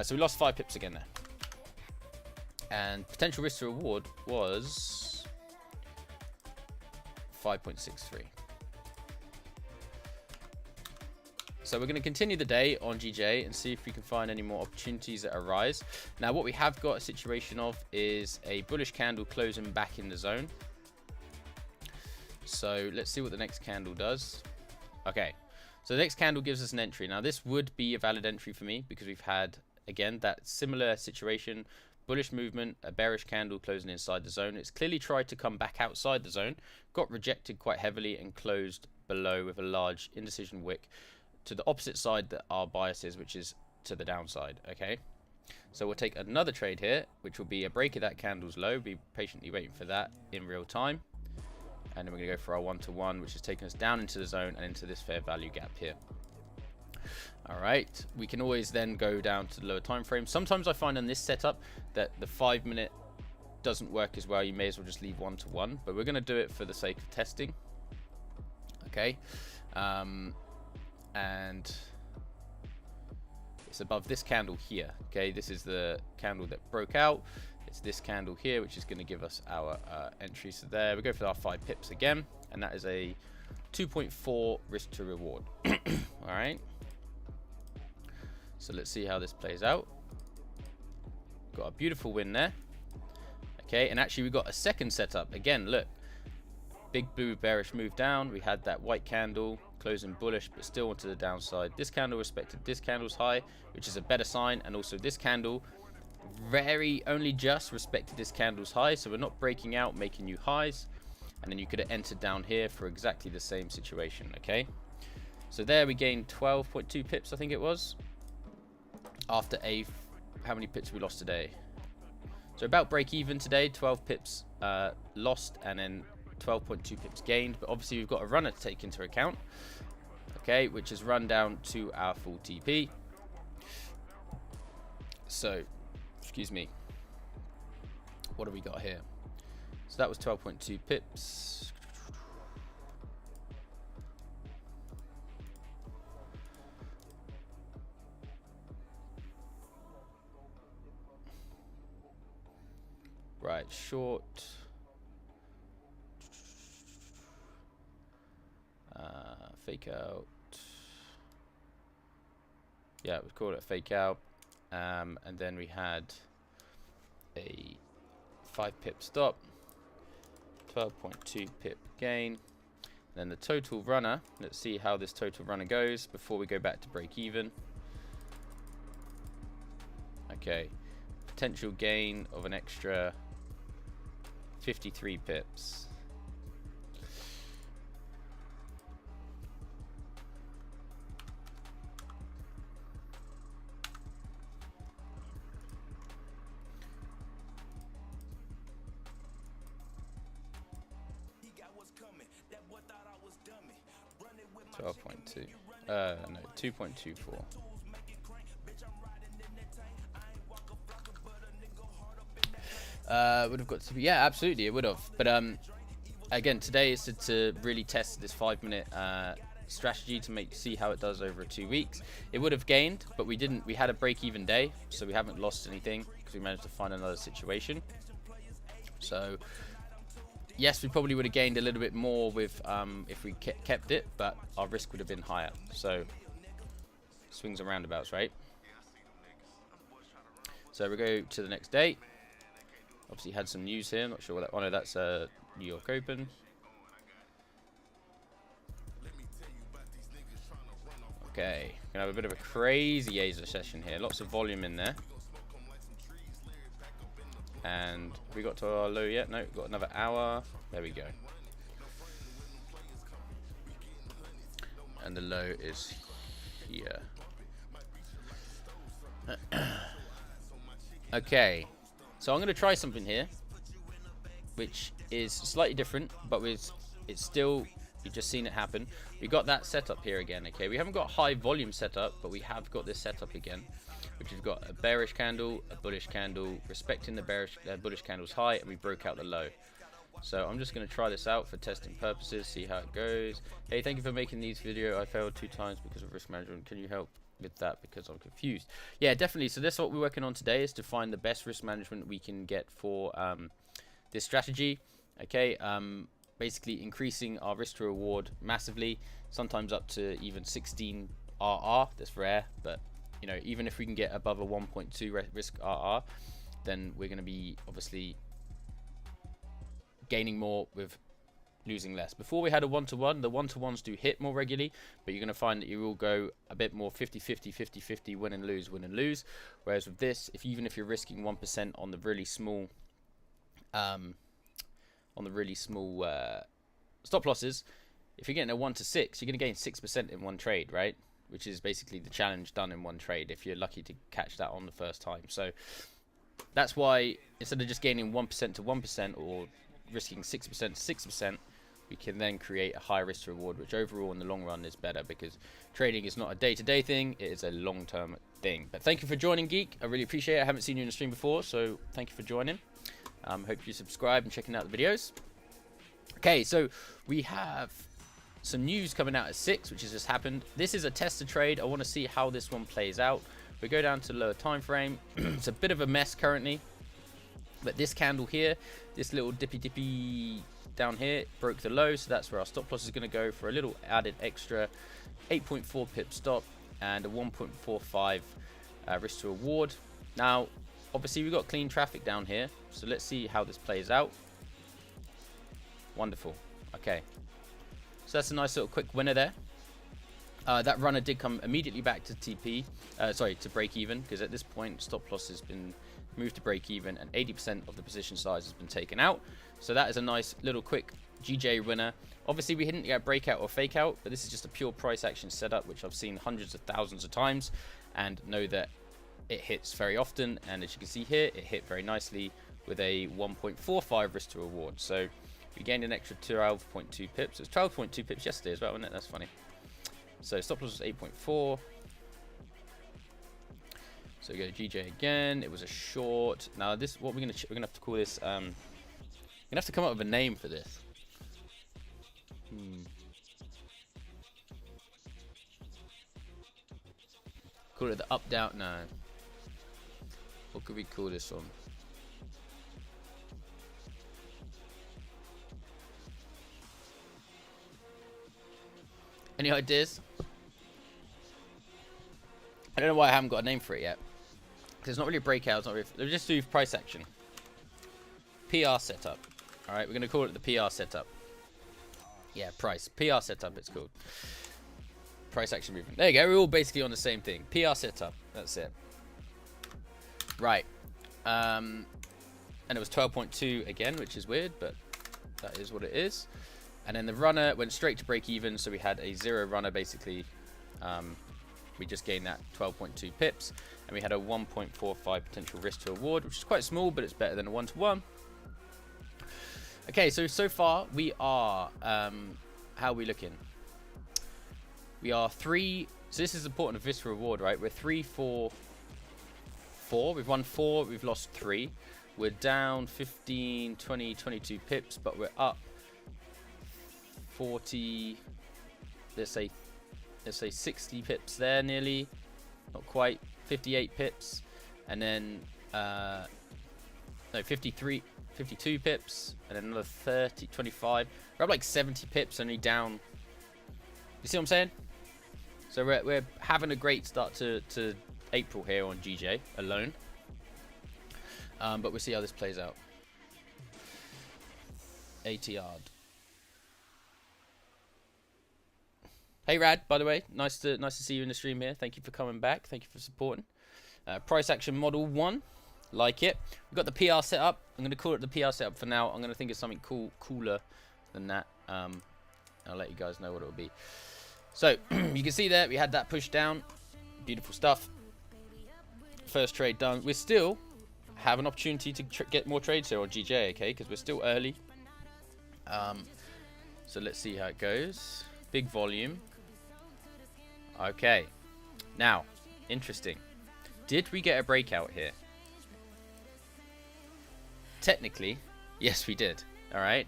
So we lost 5 pips again there. And potential risk to reward was 5.63. So we're going to continue the day on GJ and see if we can find any more opportunities that arise. Now what we have got a situation of is a bullish candle closing back in the zone. So let's see what the next candle does. Okay, so the next candle gives us an entry. Now this would be a valid entry for me because we've had, again, that similar situation. Bullish movement, a bearish candle closing inside the zone. It's clearly tried to come back outside the zone, got rejected quite heavily and closed below with a large indecision wick to the opposite side that our bias is, which is to the downside. Okay, so we'll take another trade here, which will be a break of that candle's low. Be patiently waiting for that in real time, and then we're going to go for our 1-to-1, which is taking us down into the zone and into this fair value gap here. All right, we can always then go down to the lower time frame. Sometimes I find in this setup that the 5-minute doesn't work as well. You may as well just leave 1-to-1, but we're going to do it for the sake of testing. Okay, and it's above this candle here. Okay, this is the candle that broke out. It's this candle here, which is going to give us our entry. So there we go for our 5 pips again, and that is a 2.4 risk to reward. All right, so let's see how this plays out. Got a beautiful win there. Okay, and actually we got a second setup again. Look, big blue bearish move down. We had that white candle closing bullish, but still onto the downside. This candle respected this candle's high, which is a better sign, and also this candle only just respected this candle's high, so we're not breaking out, making new highs. And then you could have entered down here for exactly the same situation. Okay, so there we gained 12.2 pips, I think it was, after how many pips we lost today? So about break even today. 12 pips lost, and then 12.2 pips gained. But obviously we've got a runner to take into account, okay, which is run down to our full TP. So excuse me, what have we got here? So that was 12.2 pips. Right, short. fake out. Yeah, we called it a fake out. And then we had a 5 pip stop, 12.2 pip gain. Then the total runner, let's see how this total runner goes before we go back to break even. Okay, potential gain of an extra 53 pips. No, 2.24. Would have got to be, yeah, absolutely, it would have. But again, today is to really test this 5-minute strategy to see how it does over 2 weeks. It would have gained, but we didn't. We had a break-even day, so we haven't lost anything because we managed to find another situation. So yes, we probably would have gained a little bit more with if we kept it, but our risk would have been higher. So swings and roundabouts, right? So we go to the next day. Obviously had some news here. Not sure what that. Oh no, that's New York Open. Okay, gonna have a bit of a crazy Asia session here. Lots of volume in there. And we got to our low yet? No, we've got another hour. There we go. And the low is here. Okay, so I'm going to try something here, which is slightly different, but it's still, you've just seen it happen. We got that setup here again. Okay, we haven't got high volume setup, but we have got this setup again, which we've got a bearish candle, a bullish candle, respecting the bullish candle's high, and we broke out the low. So I'm just going to try this out for testing purposes, see how it goes. Hey, thank you for making these videos. I failed 2 times because of risk management. Can you help with that because I'm confused? Yeah, definitely. So this is what we're working on today, is to find the best risk management we can get for this strategy. Okay, basically increasing our risk to reward massively, sometimes up to even 16 RR. That's rare, but you know, even if we can get above a 1.2 risk RR, then we're going to be obviously gaining more with losing less. Before we had a 1-to-1, the 1-to-1s do hit more regularly, but you're going to find that you will go a bit more 50-50, 50-50, win and lose, win and lose. Whereas with this, even if you're risking 1% on the really small stop losses, if you're getting a 1-to-6, you're going to gain 6% in one trade, right? Which is basically the challenge done in one trade if you're lucky to catch that on the first time. So that's why instead of just gaining 1% to 1% or risking 6% to 6%, we can then create a high risk to reward, which overall in the long run is better, because trading is not a day-to-day thing, it is a long-term thing. But thank you for joining, Geek. I really appreciate it. I haven't seen you in the stream before, so thank you for joining. Hope you subscribe and checking out the videos. Okay, so we have some news coming out at 6, which has just happened. This is a tester trade. I want to see how this one plays out. We go down to lower time frame. It's a bit of a mess currently, but this candle here, this little dippy down here, broke the low, so that's where our stop loss is going to go for a little added extra 8.4 pip stop and a 1.45 risk to reward. Now obviously we've got clean traffic down here, so let's see how this plays out. Wonderful. Okay, so that's a nice little quick winner there. That runner did come immediately back to to break even, because at this point stop loss has been moved to break even and 80% of the position size has been taken out. So that is a nice little quick GJ winner. Obviously we didn't get breakout or fake out, but this is just a pure price action setup, which I've seen hundreds of thousands of times and know that it hits very often. And as you can see here, it hit very nicely with a 1.45 risk to reward. So we gained an extra 12.2 pips. It was 12.2 pips yesterday as well, wasn't it? That's funny. So stop loss was 8.4. So we go GJ again. It was a short. Now this, what we're gonna have to call this. We're gonna have to come up with a name for this. Call it the up down. No. What could we call this one? Any ideas? I don't know why I haven't got a name for it yet. Because it's not really a breakout. It's not really, let's just do price action. PR setup. Alright, we're going to call it the PR setup. Yeah, price. PR setup it's called. Price action movement. There you go. We're all basically on the same thing. PR setup. That's it. Right. And it was 12.2 again, which is weird, but that is what it is. And then the runner went straight to break even, so we had a zero runner basically. We just gained that 12.2 pips, and we had a 1.45 potential risk to reward, which is quite small, but it's better than a 1-to-1. Okay, so far we are, how are we looking? We are 3, so this is important of risk to reward, right? We're 3, 4, 4. We've won 4, we've lost 3. We're down 15, 20, 22 pips, but we're up 40, let's say 60 pips there, nearly, not quite, 58 pips, and then no, 53, 52 pips, and then another 30, 25. We're up like 70 pips, only down. You see what I'm saying? So we're having a great start to April here on GJ alone, but we'll see how this plays out. 80 yard. Hey Rad, by the way, nice to see you in the stream here. Thank you for coming back. Thank you for supporting. Price action model 1, like it. We've got the PR setup. I'm going to call it the PR setup for now. I'm going to think of something cooler than that. I'll let you guys know what it will be. So you can see there we had that push down. Beautiful stuff. First trade done. We still have an opportunity to get more trades here on GJ, okay? Because we're still early. So let's see how it goes. Big volume. Okay, now, interesting. Did we get a breakout here? Technically, yes we did. Alright.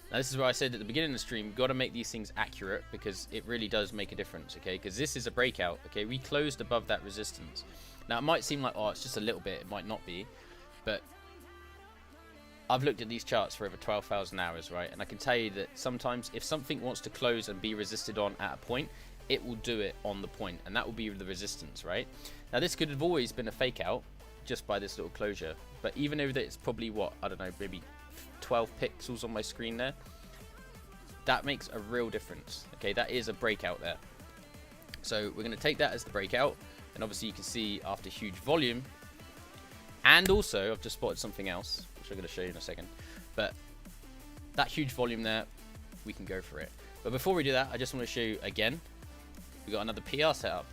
Now this is where I said at the beginning of the stream, you've got to make these things accurate because it really does make a difference, okay? Because this is a breakout, okay? We closed above that resistance. Now it might seem like, oh, it's just a little bit. It might not be. But I've looked at these charts for over 12,000 hours, right? And I can tell you that sometimes if something wants to close and be resisted on at a point, it will do it on the point, and that will be the resistance, right? Now this could have always been a fake out just by this little closure, but even though it's probably what, I don't know, maybe 12 pixels on my screen there, that makes a real difference. Okay, that is a breakout there. So we're going to take that as the breakout, and obviously you can see after huge volume, and also I've just spotted something else which I'm going to show you in a second, but that huge volume there, we can go for it. But before we do that, I just want to show you again. We got another PR setup.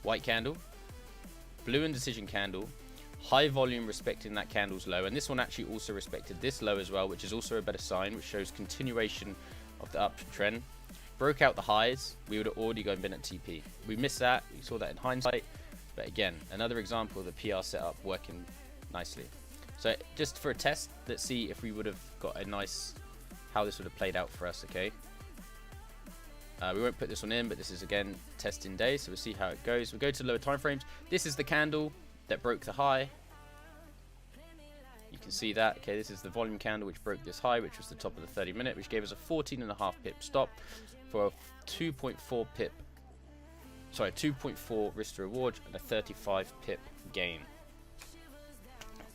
White candle, blue indecision candle, high volume respecting that candle's low, and this one actually also respected this low as well, which is also a better sign, which shows continuation of the uptrend. Broke out the highs, we would have already been at TP. We missed that, we saw that in hindsight, but again, another example of the PR setup working nicely. So just for a test, let's see if we would have got a nice, how this would have played out for us, okay? We won't put this one in, but this is again testing day, so we'll see how it goes. We'll go to lower time frames. This is the candle that broke the high. You can see that. Okay, this is the volume candle which broke this high, which was the top of the 30-minute, which gave us a 14.5 pip stop for a 2.4 pip. Sorry, 2.4 risk to reward and a 35 pip gain.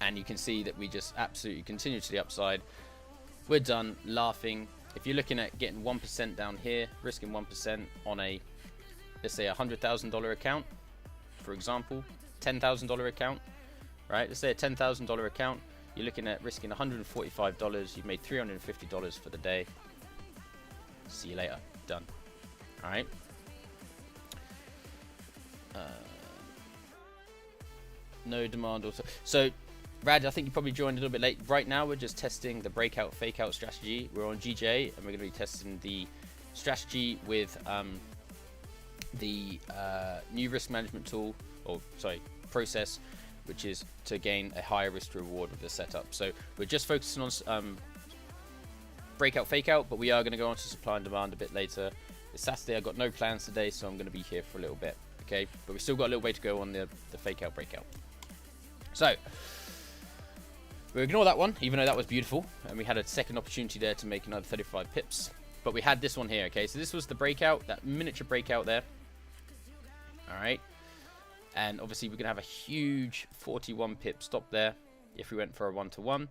And you can see that we just absolutely continue to the upside. We're done laughing. If you're looking at getting 1% down here, risking 1% on a, let's say, $100,000 account, for example, $10,000 account, right? Let's say a $10,000 account, you're looking at risking $145. You've made $350 for the day. See you later. Done. All right. No demand also. So, Rad, I think you probably joined a little bit late. Right now, we're just testing the breakout, fake out strategy. We're on GJ, and we're going to be testing the strategy with the new risk management tool, or sorry, process, which is to gain a higher risk to reward with the setup. So we're just focusing on breakout, fake out, but we are going to go on to supply and demand a bit later. It's Saturday. I've got no plans today, so I'm going to be here for a little bit. Okay, but we've still got a little way to go on the fake out, breakout. So we'll ignore that one, even though that was beautiful, and we had a second opportunity there to make another 35 pips. But we had this one here, okay? So this was the breakout, that miniature breakout there. All right. And obviously we're going to have a huge 41 pip stop there if we went for a 1-to-1.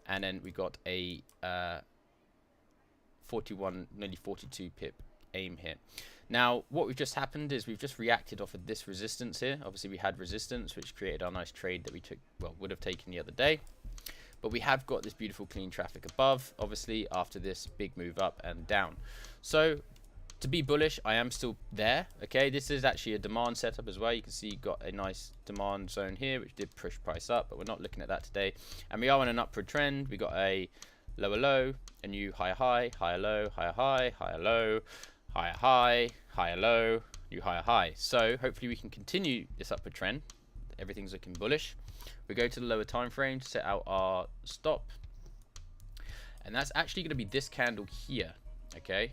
And then we got a 41, nearly 42 pip aim here. Now, what we've just happened is we've just reacted off of this resistance here. Obviously, we had resistance, which created our nice trade that we took, well, would have taken the other day. But we have got this beautiful clean traffic above, obviously, after this big move up and down. So, to be bullish, I am still there, okay? This is actually a demand setup as well. You can see you've got a nice demand zone here, which did push price up, but we're not looking at that today. And we are on an upward trend. We got a lower low, a new higher high, higher low, higher high, higher low, higher high, higher low, new higher high. So hopefully we can continue this upward trend. Everything's looking bullish. We go to the lower time frame to set out our stop, and that's actually going to be this candle here, okay?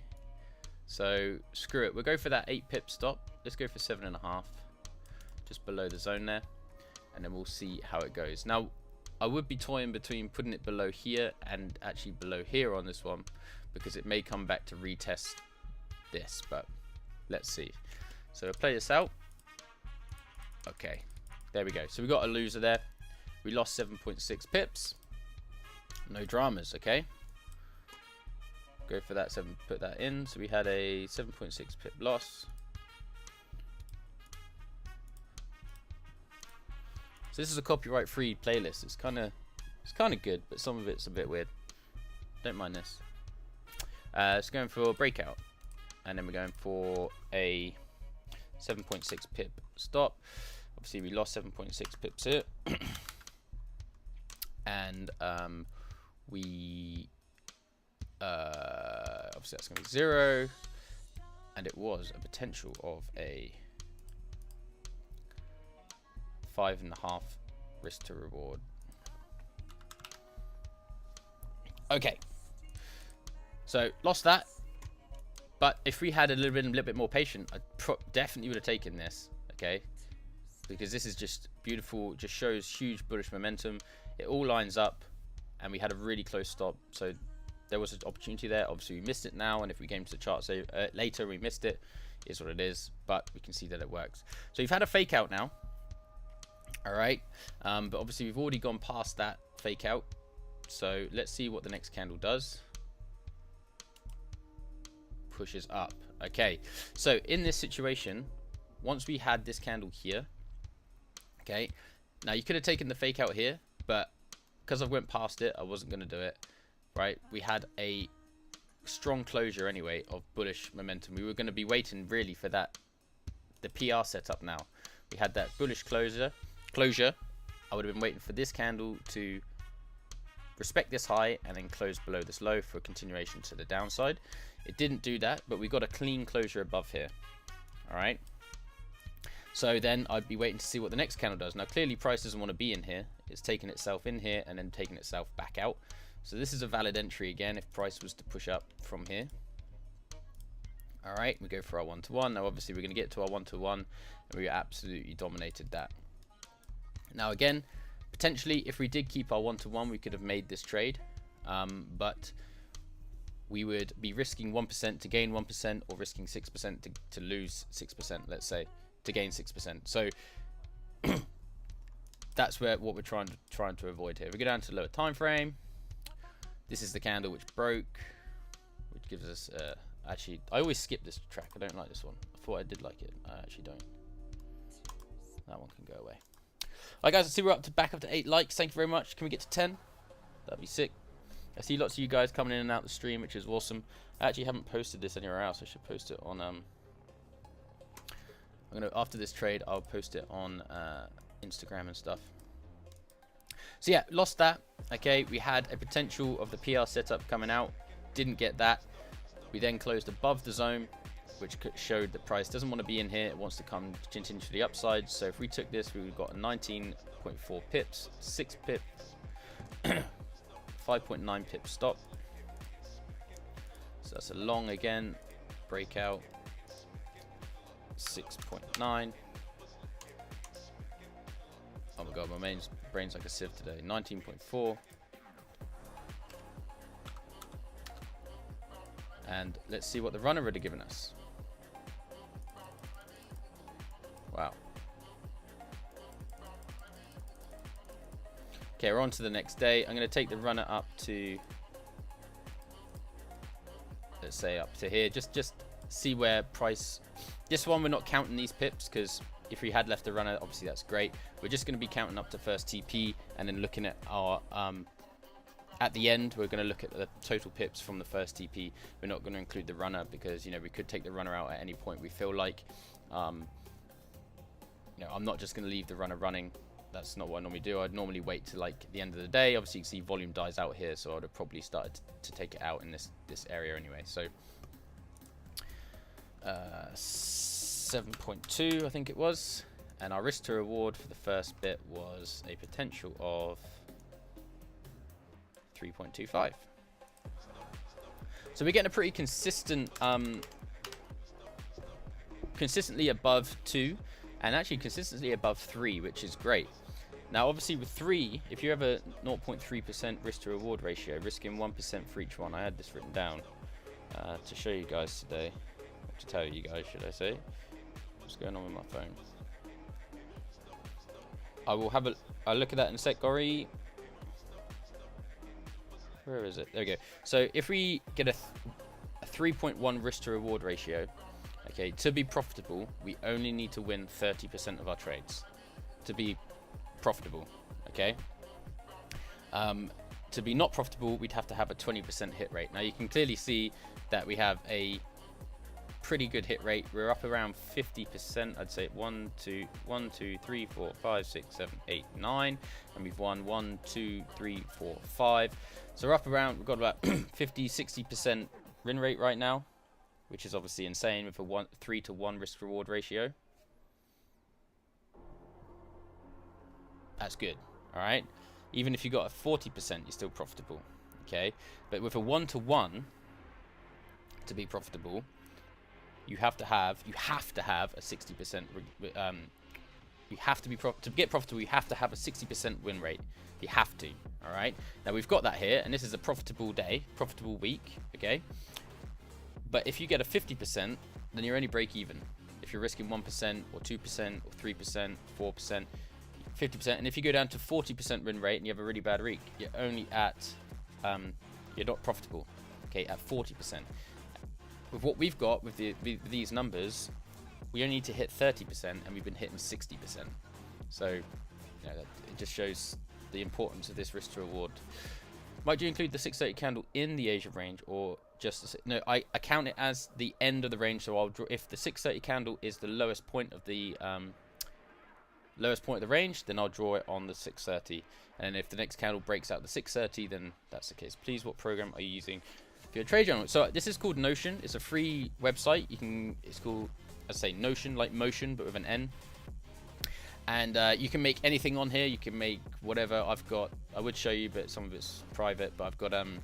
So screw it, we'll go for that 8 pip stop. Let's go for 7.5, just below the zone there, and then we'll see how it goes. Now I would be toying between putting it below here and actually below here on this one, because it may come back to retest this, but let's see. So we'll play this out. Okay, there we go. So we got a loser there. We lost 7.6 pips. No dramas, okay? Go for that 7, put that in. So we had a 7.6 pip loss. So this is a copyright-free playlist. It's kind of good, but some of it's a bit weird. Don't mind this. It's going for breakout, and then we're going for a 7.6 pip stop. Obviously, we lost 7.6 pips here, and we obviously that's going to be 0, and it was a potential of a 5.5 risk to reward. Okay, so lost that, but if we had a little bit more patient, I definitely would have taken this, okay? Because this is just beautiful, just shows huge bullish momentum. It all lines up, and we had a really close stop, so there was an opportunity there. Obviously, we missed it now, and if we came to the chart later, we missed it. Is what it is, but we can see that it works. So you've had a fake out now. All right, but obviously we've already gone past that fake out, so let's see what the next candle does. Pushes up. Okay, so in this situation, once we had this candle here, okay, now you could have taken the fake out here, but because I went past it, I wasn't going to do it, right? We had a strong closure anyway of bullish momentum. We were going to be waiting really for that, the PR setup now. We had that bullish closure. I would have been waiting for this candle to respect this high and then close below this low for a continuation to the downside. It didn't do that, but we got a clean closure above here. All right, so then I'd be waiting to see what the next candle does. Now clearly price doesn't want to be in here. It's taking itself in here and then taking itself back out. So this is a valid entry again if price was to push up from here. All right, we go for our 1-to-1. Now obviously we're going to get to our 1-to-1, and we absolutely dominated that. Now again, potentially if we did keep our 1-to-1, we could have made this trade, but we would be risking 1% to gain 1%, or risking 6% to lose 6%, let's say, to gain 6%. So that's what we're trying to avoid here. We go down to the lower time frame. This is the candle which broke, which gives us actually, I always skip this track. I don't like this one. I thought I did like it. I actually don't. That one can go away. Alright guys, I see we're back up to 8 likes. Thank you very much. Can we get to 10? That'd be sick. I see lots of you guys coming in and out the stream, which is awesome. I actually haven't posted this anywhere else. I should post it on after this trade, I'll post it on Instagram and stuff. So yeah, lost that. Okay, we had a potential of the PR setup coming out. Didn't get that. We then closed above the zone, which showed that price doesn't want to be in here. It wants to come continue to the upside. So if we took this, we would have got a 19.4 pips, 6 pip, 5.9 pip stop. So that's a long again, breakout, 6.9. Oh my god, my brain's like a sieve today. 19.4. And let's see what the runner would have given us. Wow. Okay, we're on to the next day. I'm going to take the runner up to, let's say up to here. Just see where price. This one we're not counting these pips, because if we had left the runner, obviously that's great. We're just going to be counting up to first TP and then looking at our at the end we're going to look at the total pips from the first TP. We're not going to include the runner because, you know, we could take the runner out at any point we feel like. You know, I'm not just going to leave the runner running. That's not what I normally do. I'd normally wait to like the end of the day. Obviously you can see volume dies out here, so I'd have probably started to take it out in this area anyway. So 7.2 I think it was, and our risk to reward for the first bit was a potential of 3.25. So we're getting a pretty consistent consistently above 2 and actually consistently above 3, which is great. Now obviously with 3, if you have a 0.3% risk to reward ratio, risking 1% for each one, I had this written down to show you guys today, or to tell you guys should I say. What's going on with my phone? I will have a look at that in a sec, Gori. Where is it? There we go. So if we get a 3.1 risk to reward ratio, okay, to be profitable, we only need to win 30% of our trades to be profitable, okay? To be not profitable, we'd have to have a 20% hit rate. Now you can clearly see that we have a pretty good hit rate. We're up around 50%. I'd say 1, 2, 3, 4, 5, 6, 7, 8, 9, and we've won 1, 2, 3, 4, 5. So we're up around, we've got about 50-60% win rate right now, which is obviously insane with a 3-to-1 risk reward ratio. That's good. All right, even if you got a 40%, you're still profitable. Okay, but with a 1-to-1 to be profitable, you have to have a 60%. You have to be to get profitable. You have to have a 60% win rate. You have to. All right. Now we've got that here, and this is a profitable day, profitable week. Okay. But if you get a 50%, then you're only break even. If you're risking 1% or 2% or 3%, 4%, 50%, and if you go down to 40% win rate and you have a really bad week, you're only at you're not profitable. Okay, at 40%. With what we've got with these numbers, we only need to hit 30%, and we've been hitting 60%. So, you know, it just shows the importance of this risk to reward. Might you include the 630 candle in the Asia range, or just no? I count it as the end of the range. So I'll draw if the 630 candle is the lowest point of the range, then I'll draw it on the 630. And if the next candle breaks out the 630, then that's the case. Please, what program are you using for your trade journal? So this is called Notion. It's a free website. It's called, I say, Notion, like motion, but with an N. And you can make anything on here. You can make whatever. I would show you, but some of it's private. But I've got you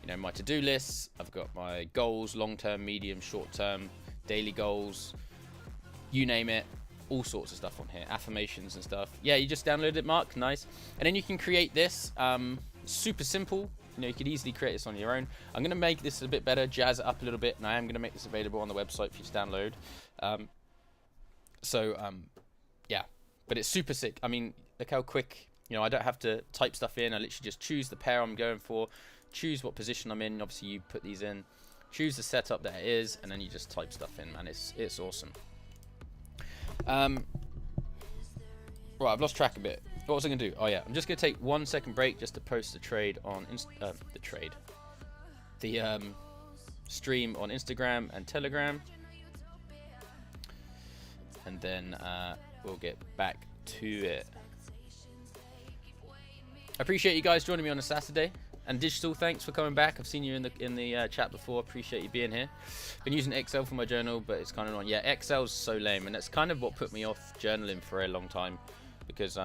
know, my to-do lists. I've got my goals, long-term, medium, short-term, daily goals. You name it. All sorts of stuff on here, affirmations and stuff. Yeah, you just download it, Mark. Nice. And then you can create this. Super simple. You know, you could easily create this on your own. I'm going to make this a bit better, jazz it up a little bit, and I am going to make this available on the website for you to download. Yeah, but it's super sick. I mean, look how quick. You know, I don't have to type stuff in. I literally just choose the pair I'm going for, choose what position I'm in. Obviously, you put these in, choose the setup that it is, and then you just type stuff in. Man, it's awesome. Right, I've lost track a bit. What was I going to do? Oh yeah, I'm just going to take 1 second break just to post the trade on the stream on Instagram and Telegram, and then we'll get back to it. I appreciate you guys joining me on a Saturday. And Digital, thanks for coming back. I've seen you in the chat before. Appreciate you being here. Been using Excel for my journal, but it's kind of annoying. Yeah, Excel's so lame, and that's kind of what put me off journaling for a long time, because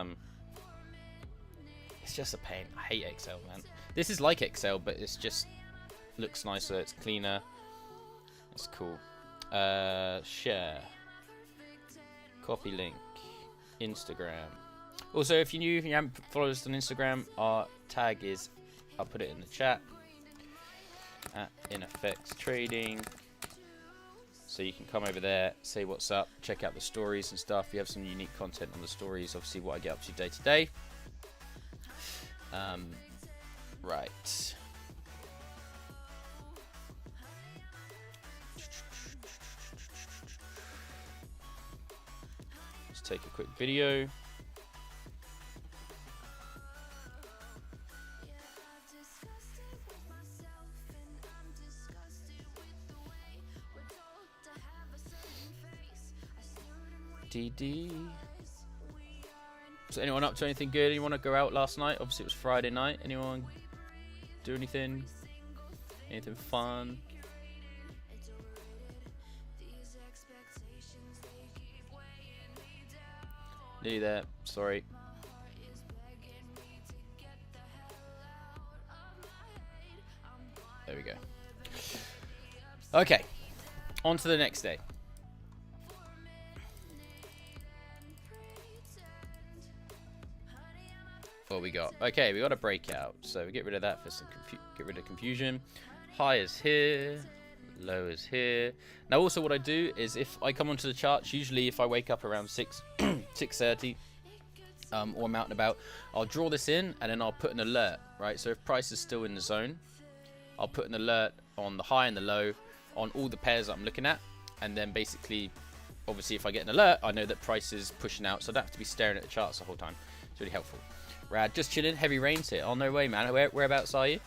it's just a pain. I hate Excel, man. This is like Excel, but it's just looks nicer. It's cleaner. It's cool. Share. Copy link. Instagram. Also, if you haven't followed us on Instagram, our tag is, I'll put it in the chat. at InFX Trading. So you can come over there, say what's up, check out the stories and stuff. We have some unique content on the stories, obviously what I get up to day to day. Right. Let's take a quick video. DD. So anyone up to anything good? Anyone want to go out last night? Obviously it was Friday night. Anyone do anything? Anything fun? Nearly there. Sorry. There we go. Okay. On to the next day. What we got? Okay, we got a breakout. So we get rid of that for some get rid of confusion. High is here, low is here. Now also what I do is if I come onto the charts, usually if I wake up around 6:30 or I'm out and about, I'll draw this in and then I'll put an alert, right? So if price is still in the zone, I'll put an alert on the high and the low on all the pairs that I'm looking at, and then basically, obviously if I get an alert, I know that price is pushing out, so I don't have to be staring at the charts the whole time. It's really helpful. Rad, just chilling. Heavy rains here. Oh, no way, man. Whereabouts are you?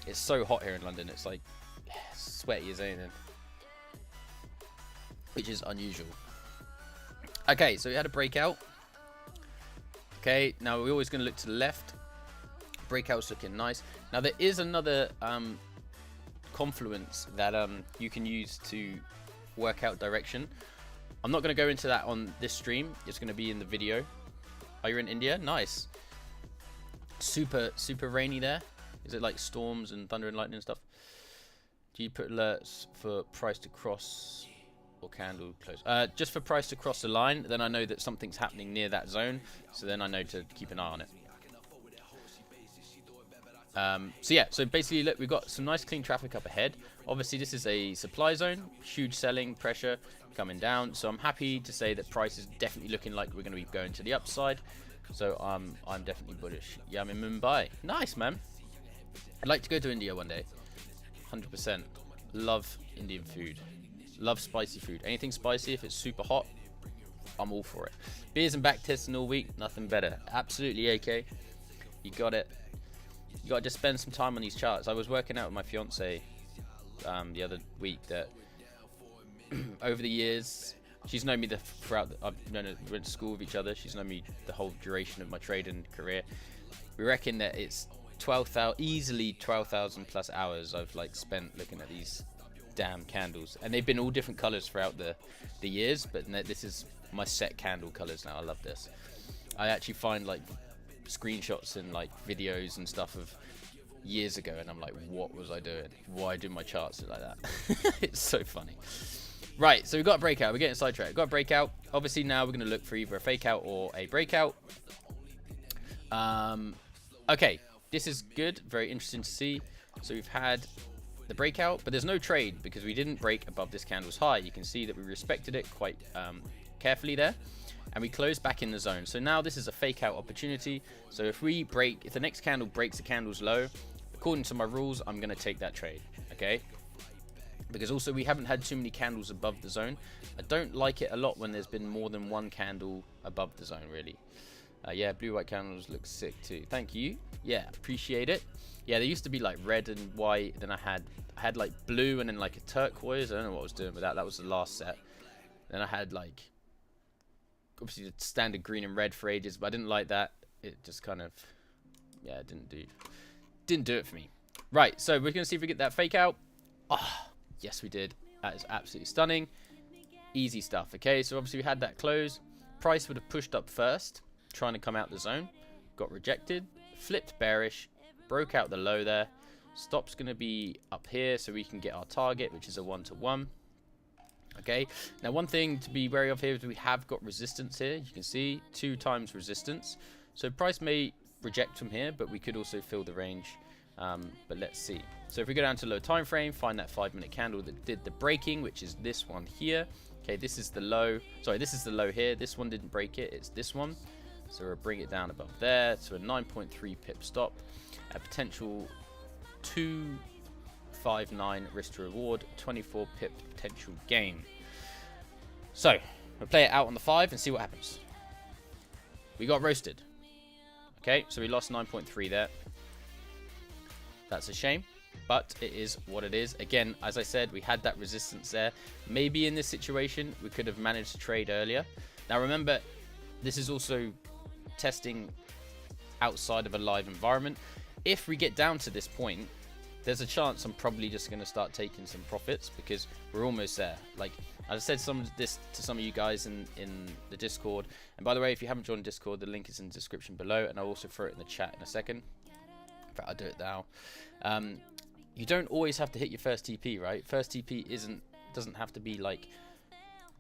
It's so hot here in London. It's like sweaty as anything, which is unusual. Okay, so we had a breakout. Okay, now we're always going to look to the left. Breakout's looking nice. Now there is another confluence that you can use to work out direction. I'm not going to go into that on this stream. It's going to be in the video. Are you in India? Nice. Super rainy there. Is it like storms and thunder and lightning and stuff? Do you put alerts for price to cross or candle close? Just for price to cross the line, then I know that something's happening near that zone. So then I know to keep an eye on it. So yeah, so basically look, we've got some nice clean traffic up ahead. Obviously this is a supply zone, huge selling pressure coming down, so I'm happy to say that price is definitely looking like we're going to be going to the upside. So I'm definitely bullish. Yeah, I'm in Mumbai. Nice, man. I'd like to go to India one day. 100%. Love Indian food. Love spicy food. Anything spicy, if it's super hot, I'm all for it. Beers and back testing all week, nothing better. Absolutely AK. You got it. You got to just spend some time on these charts. I was working out with my fiance the other week that over the years, she's known me throughout. I've known her, we went to school with each other. She's known me the whole duration of my trading career. We reckon that it's 12,000, easily 12,000 plus hours I've like spent looking at these damn candles, and they've been all different colors throughout the years. But this is my set candle colors now. I love this. I actually find like screenshots and like videos and stuff of years ago, and I'm like, what was I doing? Why do my charts look like that? It's so funny. Right, so we've got a breakout. We're getting sidetracked. We've got a breakout. Obviously now we're going to look for either a fake out or a breakout. Okay, this is good. Very interesting to see. So we've had the breakout, but there's no trade because we didn't break above this candle's high. You can see that we respected it quite carefully there, and we closed back in the zone. So now this is a fake out opportunity. So if the next candle breaks the candle's low, according to my rules, I'm going to take that trade. Okay. Because also we haven't had too many candles above the zone. I don't like it a lot when there's been more than one candle above the zone, really. Yeah, blue-white candles look sick too. Thank you. Yeah, appreciate it. Yeah, there used to be like red and white. Then I had like blue and then like a turquoise. I don't know what I was doing with that. That was the last set. Then I had like obviously the standard green and red for ages, but I didn't like that. It just kind of, yeah, it didn't do it for me. Right, so we're gonna see if we get that fake out. Oh, yes, we did. That is absolutely stunning. Easy stuff. Okay, so obviously we had that close. Price would have pushed up first, trying to come out the zone. Got rejected. Flipped bearish. Broke out the low there. Stop's going to be up here so we can get our target, which is a 1-to-1. Okay, now one thing to be wary of here is we have got resistance here. You can see 2 times resistance. So price may reject from here, but we could also fill the range But let's see. So if we go down to low time frame, find that 5-minute candle that did the breaking, which is this one here. Okay, this is the low. Sorry, this is the low here. This one didn't break it. It's this one. So we'll bring it down above there to a 9.3 pip stop. A potential 259 risk to reward, 24 pip potential gain. So we'll play it out on the 5 and see what happens. We got roasted. Okay, so we lost 9.3 there. That's a shame, but it is what it is. Again, as I said, we had that resistance there. Maybe in this situation, we could have managed to trade earlier. Now remember, this is also testing outside of a live environment. If we get down to this point, there's a chance I'm probably just going to start taking some profits because we're almost there. Like I said this to some of you guys in the Discord. And by the way, if you haven't joined Discord, the link is in the description below, and I'll also throw it in the chat in a second. In fact, I'll do it now. You don't always have to hit your first TP, right? First TP doesn't have to be like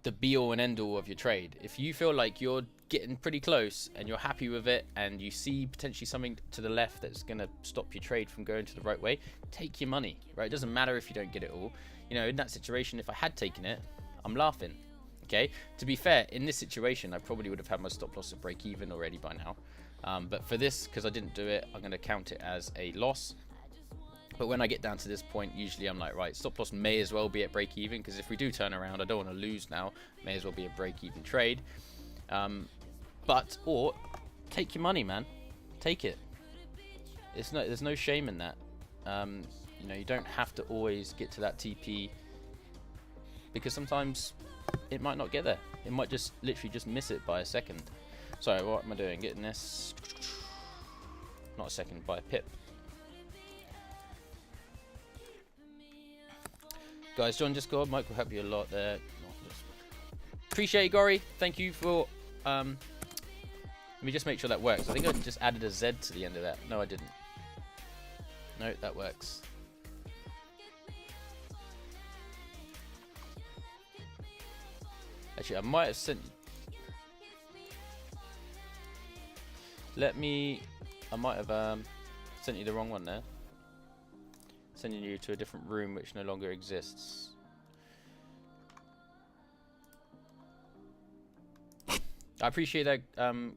the be all and end all of your trade. If you feel like you're getting pretty close and you're happy with it and you see potentially something to the left that's going to stop your trade from going to the right way, take your money, right? It doesn't matter if you don't get it all. You know, in that situation, if I had taken it, I'm laughing. Okay, to be fair, in this situation I probably would have had my stop loss at break even already by now, but for this, because I didn't do it, I'm going to count it as a loss. But when I get down to this point, usually I'm like, right, stop loss may as well be at break even, because if we do turn around, I don't want to lose now. May as well be a break even trade. Or take your money, man. Take it. There's no shame in that. You know, you don't have to always get to that TP, because sometimes it might not get there. It might just literally just miss it by a second. Sorry, what am I doing? Getting this, not a second, by a pip. Guys, join Discord. Mike will help you a lot there. Appreciate it, Gory. Thank you for. Let me just make sure that works. I think I just added a Z to the end of that. No, I didn't. No, that works. Actually, I might have sent. I might have sent you the wrong one there. Sending you to a different room which no longer exists. I appreciate that,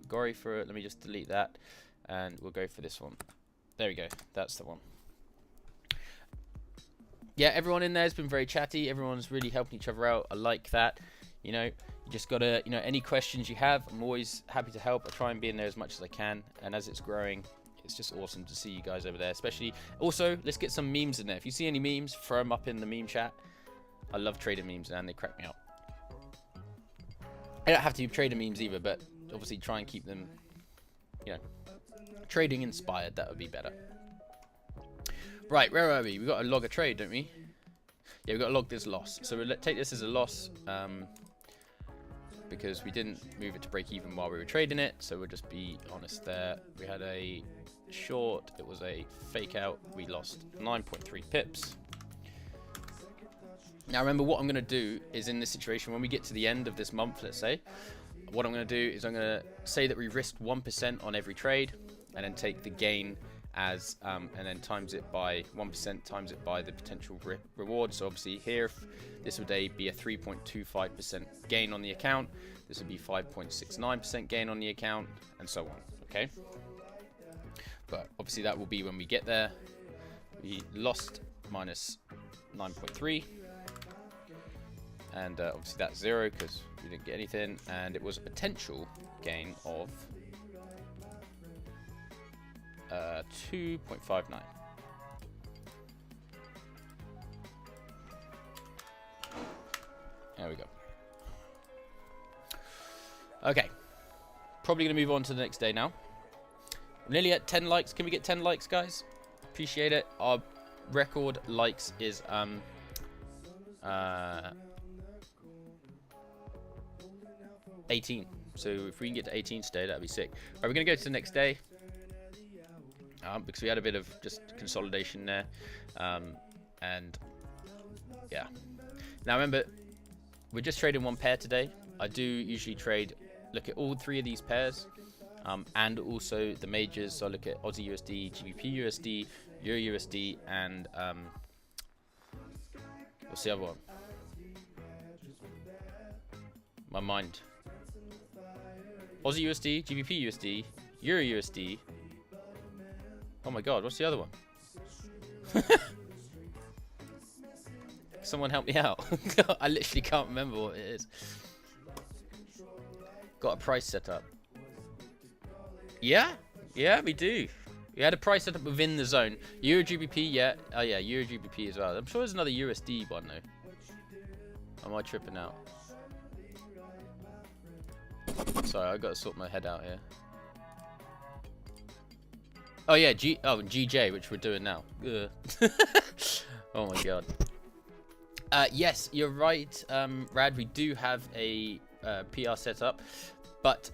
Gory, for it. Let me just delete that, and we'll go for this one. There we go. That's the one. Yeah, everyone in there has been very chatty. Everyone's really helping each other out. I like that. You know, you just gotta, you know, any questions you have, I'm always happy to help. I try and be in there as much as I can, and as it's growing, it's just awesome to see you guys over there. Especially, also, let's get some memes in there. If you see any memes, throw them up in the meme chat. I love trading memes, and they crack me up. I don't have to be trading memes either, but obviously try and keep them, you know, trading inspired. That would be better. Right, where are we? We got to log a trade, don't we? Yeah, we got to log this loss. So we'll take this as a loss, because we didn't move it to break even while we were trading it. So we'll just be honest there. We had a short. It was a fake out. We lost 9.3 pips. Now remember, what I'm going to do is, in this situation, when we get to the end of this month, let's say, what I'm going to do is I'm going to say that we risked 1% on every trade, and then take the gain as and then times it by 1%, times it by the potential reward. So obviously here, this would be a 3.25% gain on the account. This would be 5.69% gain on the account, and so on. Okay, but obviously that will be when we get there. We lost minus 9.3. And obviously that's 0 because we didn't get anything, and it was a potential gain of 2.59. There we go. Okay, probably gonna move on to the next day now. We're nearly at 10 likes. Can we get 10 likes, guys? Appreciate it. Our record likes is 18. So if we can get to 18 today, that'd be sick. Right, we're gonna go to the next day, because we had a bit of just consolidation there, and yeah. Now remember, we're just trading one pair today. I do usually look at all 3 of these pairs, and also the majors. So I look at Aussie USD, GBP USD, Euro USD and what's the other one? My mind. Aussie USD, GBP USD, Euro USD. Oh my god, what's the other one? Someone help me out. I literally can't remember what it is. Got a price set up. Yeah, we do. We had a price set up within the zone. Euro GBP, yeah. Oh yeah, Euro GBP as well. I'm sure there's another USD one though. Am I tripping out? Sorry, I got to sort my head out here. Oh yeah, GJ, which we're doing now. Oh my god. Yes, you're right, Rad. We do have a PR set up, but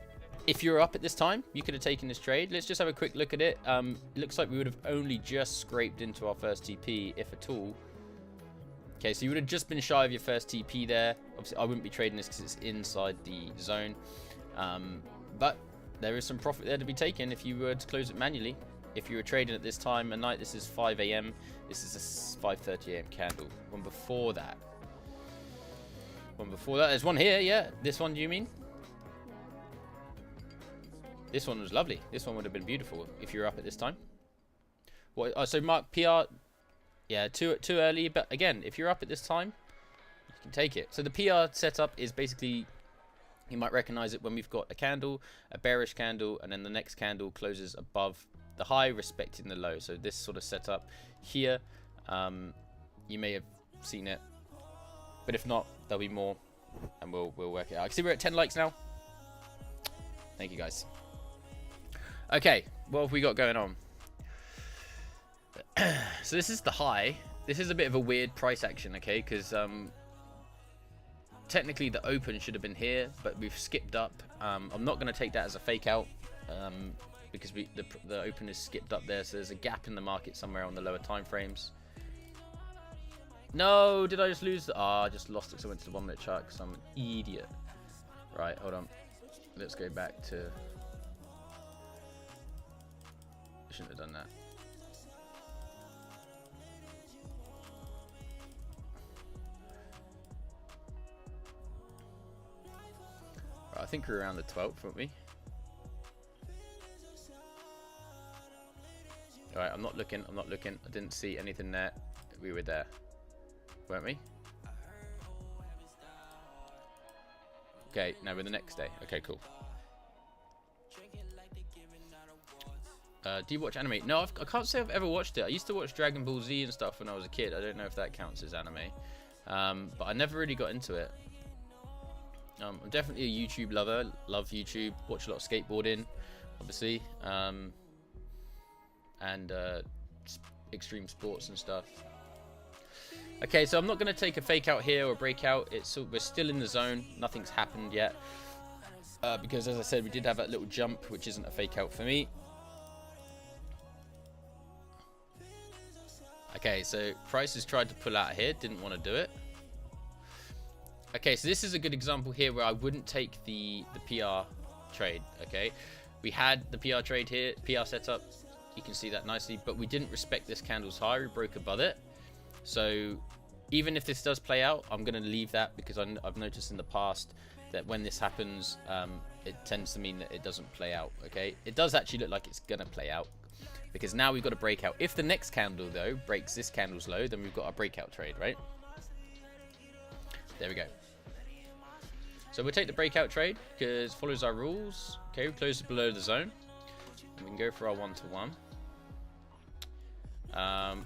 if you're up at this time, you could have taken this trade. Let's just have a quick look at it. It looks like we would have only just scraped into our first TP, if at all. Okay, so you would have just been shy of your first TP there. Obviously, I wouldn't be trading this because it's inside the zone. But there is some profit there to be taken if you were to close it manually. If you were trading at this time at night, this is 5 AM. This is a 5:30 AM candle. One before that. There's one here, yeah. This one, do you mean? This one was lovely. This one would have been beautiful if you were up at this time. What? Oh, so Mark, PR... Yeah, too early, but again, if you're up at this time, you can take it. So the PR setup is basically, you might recognize it when we've got a candle, a bearish candle, and then the next candle closes above the high, respecting the low. So this sort of setup here, you may have seen it, but if not, there'll be more, and we'll work it out. I can see we're at 10 likes now. Thank you guys. Okay, what have we got going on? So this is the high. This is a bit of a weird price action, okay? Because technically the open should have been here, but we've skipped up. I'm not going to take that as a fake out because the open is skipped up there. So there's a gap in the market somewhere on the lower time frames. No, did I just lose? I just lost it because I went to the 1 minute chart because I'm an idiot. Right, hold on. Let's go back to... I shouldn't have done that. I think we're around the 12th, weren't we? Alright, I'm not looking. I didn't see anything there. We were there, weren't we? Okay, now we're the next day. Okay, cool. Do you watch anime? No, I can't say I've ever watched it. I used to watch Dragon Ball Z and stuff when I was a kid. I don't know if that counts as anime. But I never really got into it. I'm definitely a YouTube lover. Love YouTube. Watch a lot of skateboarding, obviously, and extreme sports and stuff. Okay, so I'm not going to take a fake out here or breakout. We're still in the zone. Nothing's happened yet because, as I said, we did have that little jump, which isn't a fake out for me. Okay, so price has tried to pull out here. Didn't want to do it. Okay, so this is a good example here where I wouldn't take the PR trade, okay? We had the PR trade here, PR setup. You can see that nicely, but we didn't respect this candle's high. We broke above it. So even if this does play out, I'm going to leave that because I've noticed in the past that when this happens, it tends to mean that it doesn't play out, okay? It does actually look like it's going to play out because now we've got a breakout. If the next candle, though, breaks this candle's low, then we've got a breakout trade, right? There we go. So we'll take the breakout trade because it follows our rules. Okay, we close it below the zone. And we can go for our 1-to-1.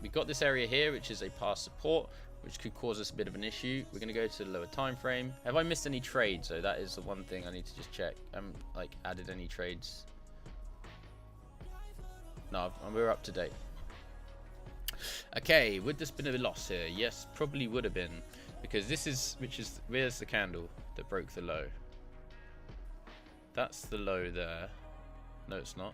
We've got this area here, which is a past support, which could cause us a bit of an issue. We're going to go to the lower time frame. Have I missed any trades? So that is the one thing I need to just check. Like added any trades? No, we're up to date. Okay, would this been a loss here? Yes, probably would have been. Because this is, where's the candle that broke the low? That's the low there. No, it's not.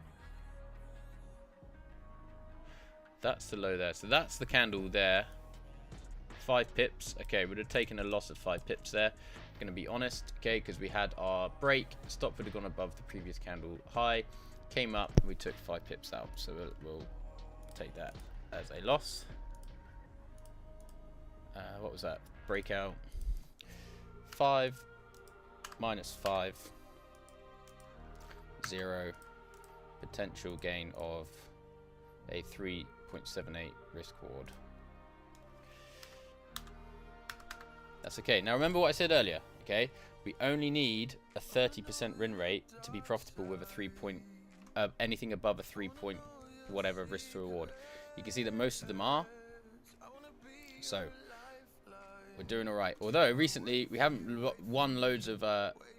That's the low there. So that's the candle there. 5 pips. Okay, would have taken a loss at 5 pips there. I'm going to be honest, okay, because we had our break. Stop would have gone above the previous candle high. Came up, and we took 5 pips out. So we'll take that. as a loss. What was that? Breakout 5 minus 5, 0, potential gain of a 3.78 risk reward. That's okay. Now remember what I said earlier, okay? We only need a 30% win rate to be profitable with a anything above a 3 point whatever risk to reward. You can see that most of them are. So we're doing all right. Although recently we haven't won loads of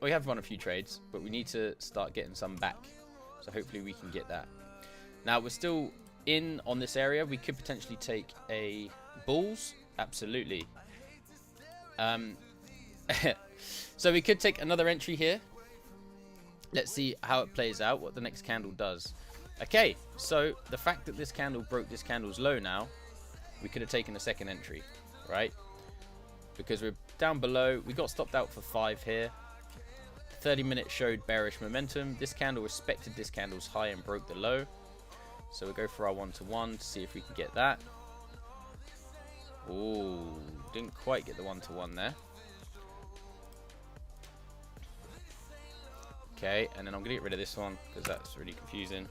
we have won a few trades, but we need to start getting some back. So hopefully we can get that. Now we're still in on this area. We could potentially take a bulls. Absolutely. So we could take another entry here. Let's see how it plays out, what the next candle does. Okay, so the fact that this candle broke this candle's low now, we could have taken a second entry, right? Because we're down below. We got stopped out for 5 here. 30 minutes showed bearish momentum. This candle respected this candle's high and broke the low. So we'll go for our 1-to-1 to see if we can get that. Ooh, didn't quite get the 1-to-1 there. Okay, and then I'm going to get rid of this one because that's really confusing.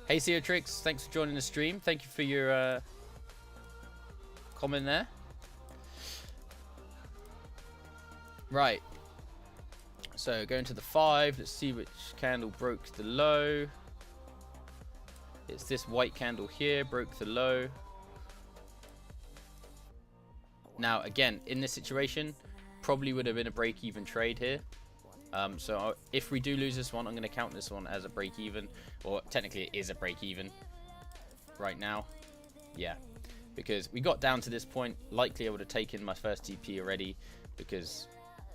Hey, Tricks, thanks for joining the stream. Thank you for your comment there. Right. So going to the 5. Let's see which candle broke the low. It's this white candle here, broke the low. Now, again, in this situation, probably would have been a break-even trade here. So if we do lose this one, I'm going to count this one as a break-even. Or technically, it is a break-even right now. Yeah, because we got down to this point. Likely, I would have taken my first TP already because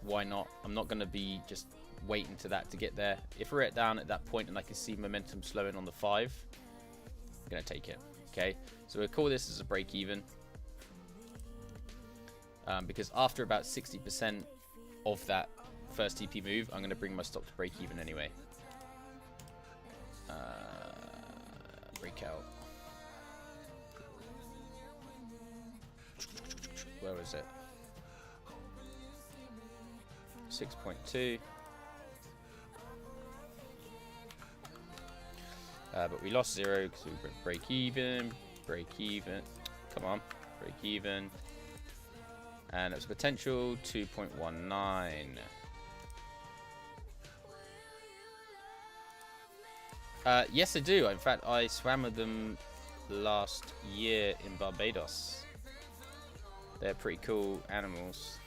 why not? I'm not going to be just waiting to that to get there. If we're down at that point and I can see momentum slowing on the 5, I'm going to take it. Okay, so we'll call this as a break-even. Because after about 60% of that first TP move, I'm going to bring my stop to break even anyway. Breakout. Where was it? 6.2. But we lost 0 because we break even. Break even. Come on. Break even. And it's potential 2.19. Yes, I do. In fact, I swam with them last year in Barbados. They're pretty cool animals.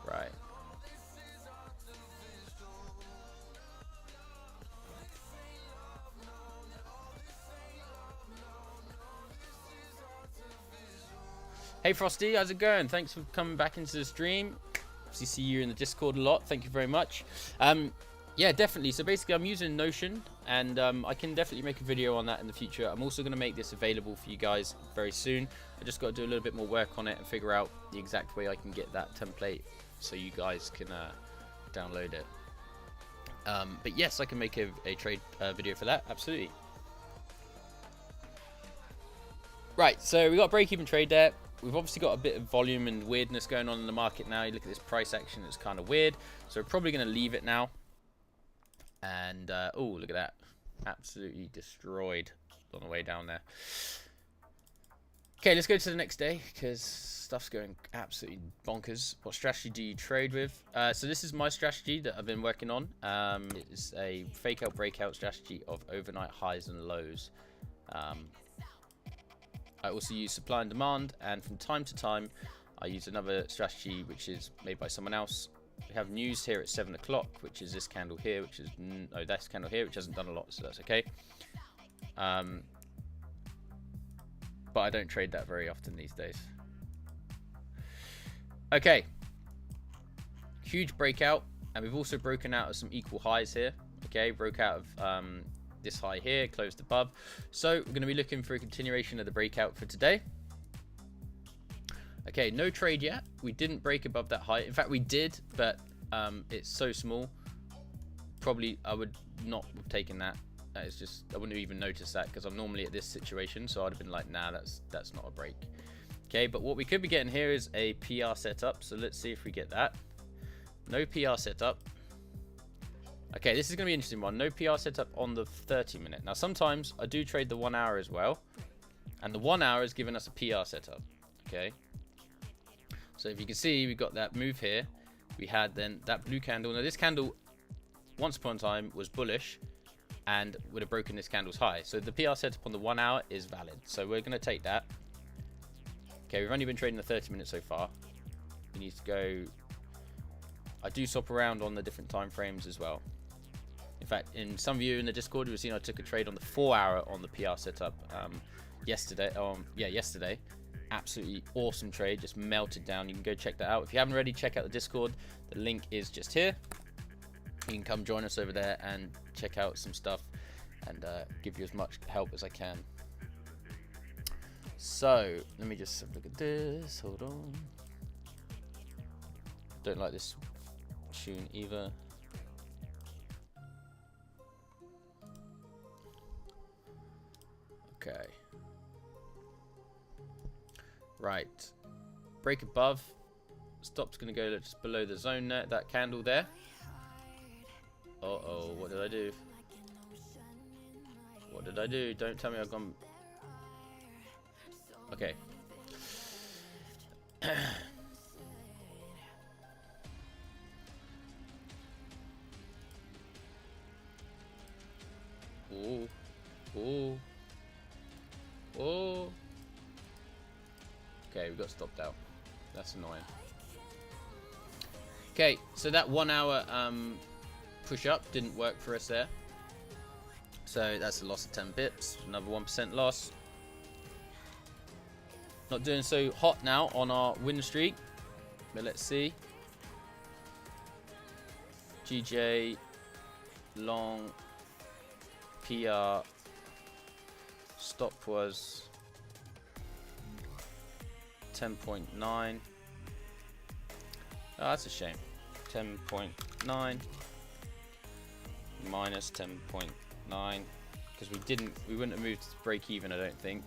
Right. Hey Frosty, how's it going? Thanks for coming back into the stream. Obviously see you in the Discord a lot. Thank you very much. Yeah, definitely. So basically I'm using Notion and I can definitely make a video on that in the future. I'm also going to make this available for you guys very soon. I just got to do a little bit more work on it and figure out the exact way I can get that template so you guys can download it. But yes, I can make a trade video for that. Absolutely. Right, so we got a break-even trade there. We've obviously got a bit of volume and weirdness going on in the market now. You look at this price action, it's kind of weird. So we're probably going to leave it now. And, oh, look at that. Absolutely destroyed on the way down there. Okay, let's go to the next day because stuff's going absolutely bonkers. What strategy do you trade with? So this is my strategy that I've been working on. It's a fake out breakout strategy of overnight highs and lows. I also use supply and demand, and from time to time I use another strategy which is made by someone else. We have news here at 7 o'clock, which is this candle here, which is this candle here, which hasn't done a lot, so that's okay. But I don't trade that very often these days. Okay, huge breakout, and we've also broken out of some equal highs here. Okay, broke out of this high here, closed above. So we're going to be looking for a continuation of the breakout for today. Okay, no trade yet. We didn't break above that height. In fact, we did, but it's so small. Probably I would not have taken that. That is just, I wouldn't have even noticed that because I'm normally at this situation, so I'd have been like, nah, that's not a break. Okay, but what we could be getting here is a PR setup, so let's see if we get that. No PR setup. Okay, this is going to be an interesting one. No PR setup on the 30-minute. Now, sometimes I do trade the 1 hour as well, and the 1 hour is giving us a PR setup. Okay, so if you can see, we've got that move here. We had then that blue candle. Now, this candle, once upon a time, was bullish and would have broken this candle's high. So the PR setup on the 1 hour is valid. So we're going to take that. Okay, we've only been trading the 30-minute so far. We need to go. I do swap around on the different time frames as well. In fact, in some of you in the Discord, you've seen I took a trade on the 4 hour on the PR setup yesterday. Yesterday. Absolutely awesome trade, just melted down. You can go check that out. If you haven't already, check out the Discord. The link is just here. You can come join us over there and check out some stuff and give you as much help as I can. So let me just have a look at this. Hold on. Don't like this tune either. Okay. Right. Break above. Stop's going to go just below the zone there, that candle there. Uh-oh, what did I do? What did I do? Don't tell me I've gone... Okay. Ooh. Ooh. Oh. Okay, we got stopped out. That's annoying. Okay, so that 1 hour push up didn't work for us there. So that's a loss of 10 pips. Another 1% loss. Not doing so hot now on our win streak. But let's see. GJ, long, PR, stop was 10.9. Oh, that's a shame. 10.9 minus 10.9 because we wouldn't have moved to break even, I don't think.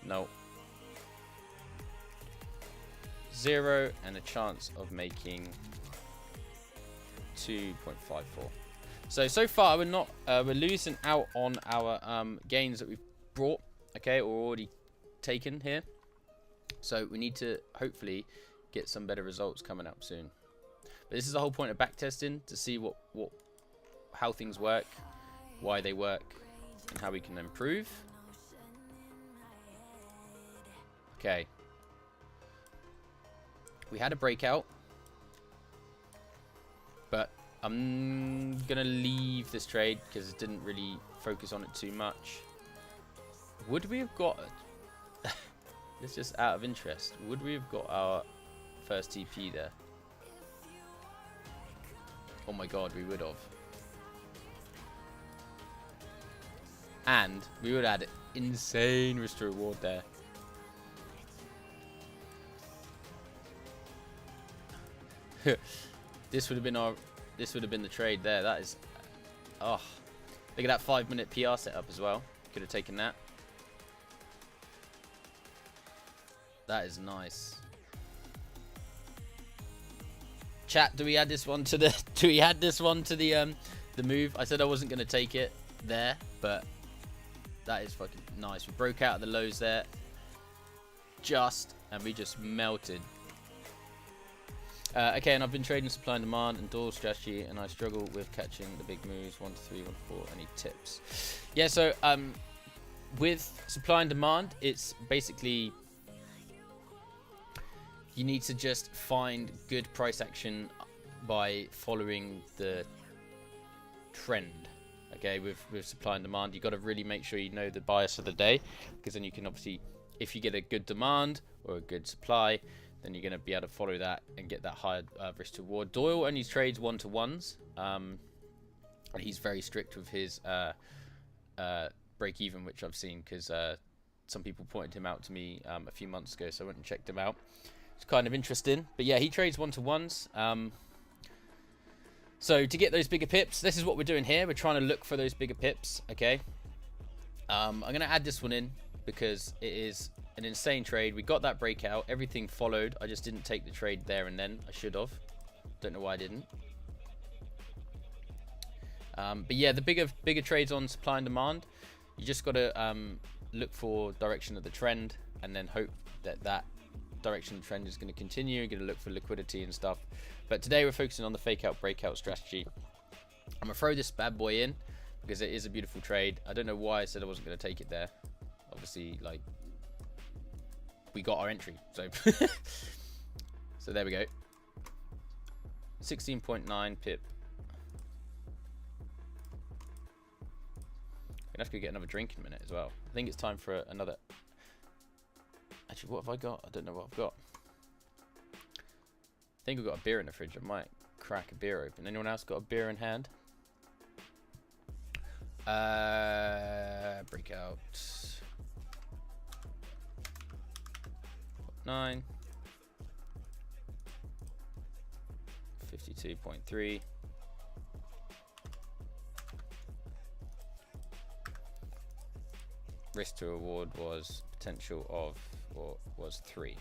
No. 0 and a chance of making 2.54. So far we're not we're losing out on our gains that we've brought, okay, or already taken here. So we need to hopefully get some better results coming up soon. But this is the whole point of backtesting, to see how things work, why they work, and how we can improve. Okay. We had a breakout, but I'm gonna leave this trade because it didn't really focus on it too much. Would we have got this, just out of interest, would we have got our first TP there? Oh my god, we would have. And we would have had insane risk to reward there. This would have been the trade there. That is, oh, look at that 5-minute PR setup as well. Could have taken that. That is nice. Chat, do we add this one to the the move? I said I wasn't going to take it there, but that is fucking nice. We broke out of the lows there and we just melted. Okay, and I've been trading supply and demand and dual strategy, and I struggle with catching the big moves 1 to 3, 1 to 4. Any tips? Yeah, so with supply and demand, it's basically you need to just find good price action by following the trend. Okay, with supply and demand, you got to really make sure you know the bias of the day, because then you can obviously, if you get a good demand or a good supply, then you're going to be able to follow that and get that higher risk to reward. Doyle only trades 1-to-1s, and he's very strict with his break even, which I've seen, because some people pointed him out to me a few months ago, so I went and checked him out. It's kind of interesting. But yeah, he trades one-to-ones. So to get those bigger pips, this is what we're doing here. We're trying to look for those bigger pips, okay? I'm going to add this one in because it is an insane trade. We got that breakout. Everything followed. I just didn't take the trade there and then. I should have. Don't know why I didn't. But yeah, the bigger trades on supply and demand, you just got to look for direction of the trend and then hope that that direction of the trend is going to continue. You're going to look for liquidity and stuff. But today we're focusing on the fake out breakout strategy. I'm going to throw this bad boy in because it is a beautiful trade. I don't know why I said I wasn't going to take it there. Obviously, like, we got our entry. So, so there we go. 16.9 pip. I'm gonna have to go get another drink in a minute as well. I think it's time for another. Actually, what have I got? I don't know what I've got. I think I've got a beer in the fridge. I might crack a beer open. Anyone else got a beer in hand? Breakout. 9. 52.3. Risk to reward was potential of, or was 3.09.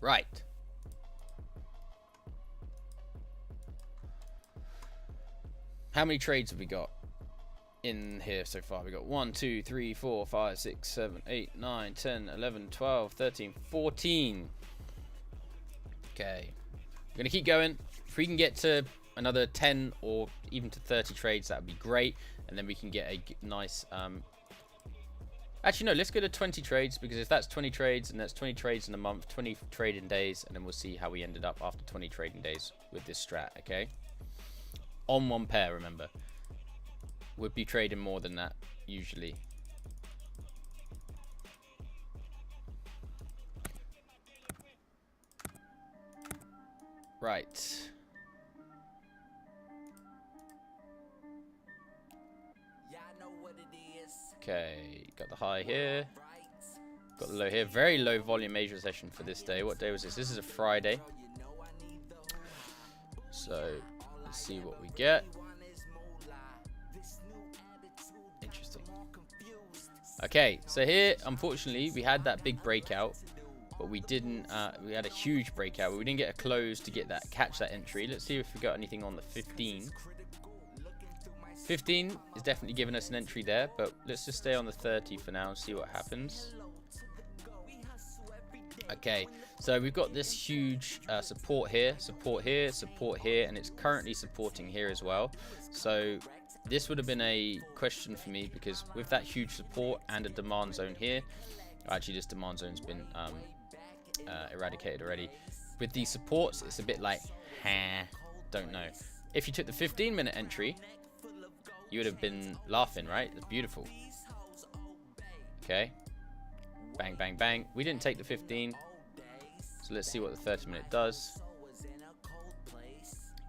Right. How many trades have we got in here so far? We got 1, 2, 3, 4, 5, 6, 7, 8, 9, 10, 11, 12, 13, 14. Okay. We're going to keep going. If we can get to another 10 or even to 30 trades, that would be great. And then we can get a nice... Actually, no, let's go to 20 trades, because if that's 20 trades, and that's 20 trades in a month, 20 trading days, and then we'll see how we ended up after 20 trading days with this strat, okay? On one pair, remember. Would be trading more than that, usually. Right. Okay, got the high here. Got the low here. Very low volume Asia session for this day. What day was this? This is a Friday. So, let's see what we get. Interesting. Okay, so here, unfortunately, we had that big breakout, but we didn't. We had a huge breakout, but we didn't get a close to get that, catch that entry. Let's see if we got anything on the 15. 15 is definitely giving us an entry there, but let's just stay on the 30 for now and see what happens. Okay, so we've got this huge support here, support here, support here, and it's currently supporting here as well. So this would have been a question for me, because with that huge support and a demand zone here, actually this demand zone's been eradicated already. With these supports, it's a bit like, don't know. If you took the 15-minute entry, you would have been laughing, right? It's beautiful. Okay. Bang, bang, bang. We didn't take the 15. So let's see what the 30-minute does.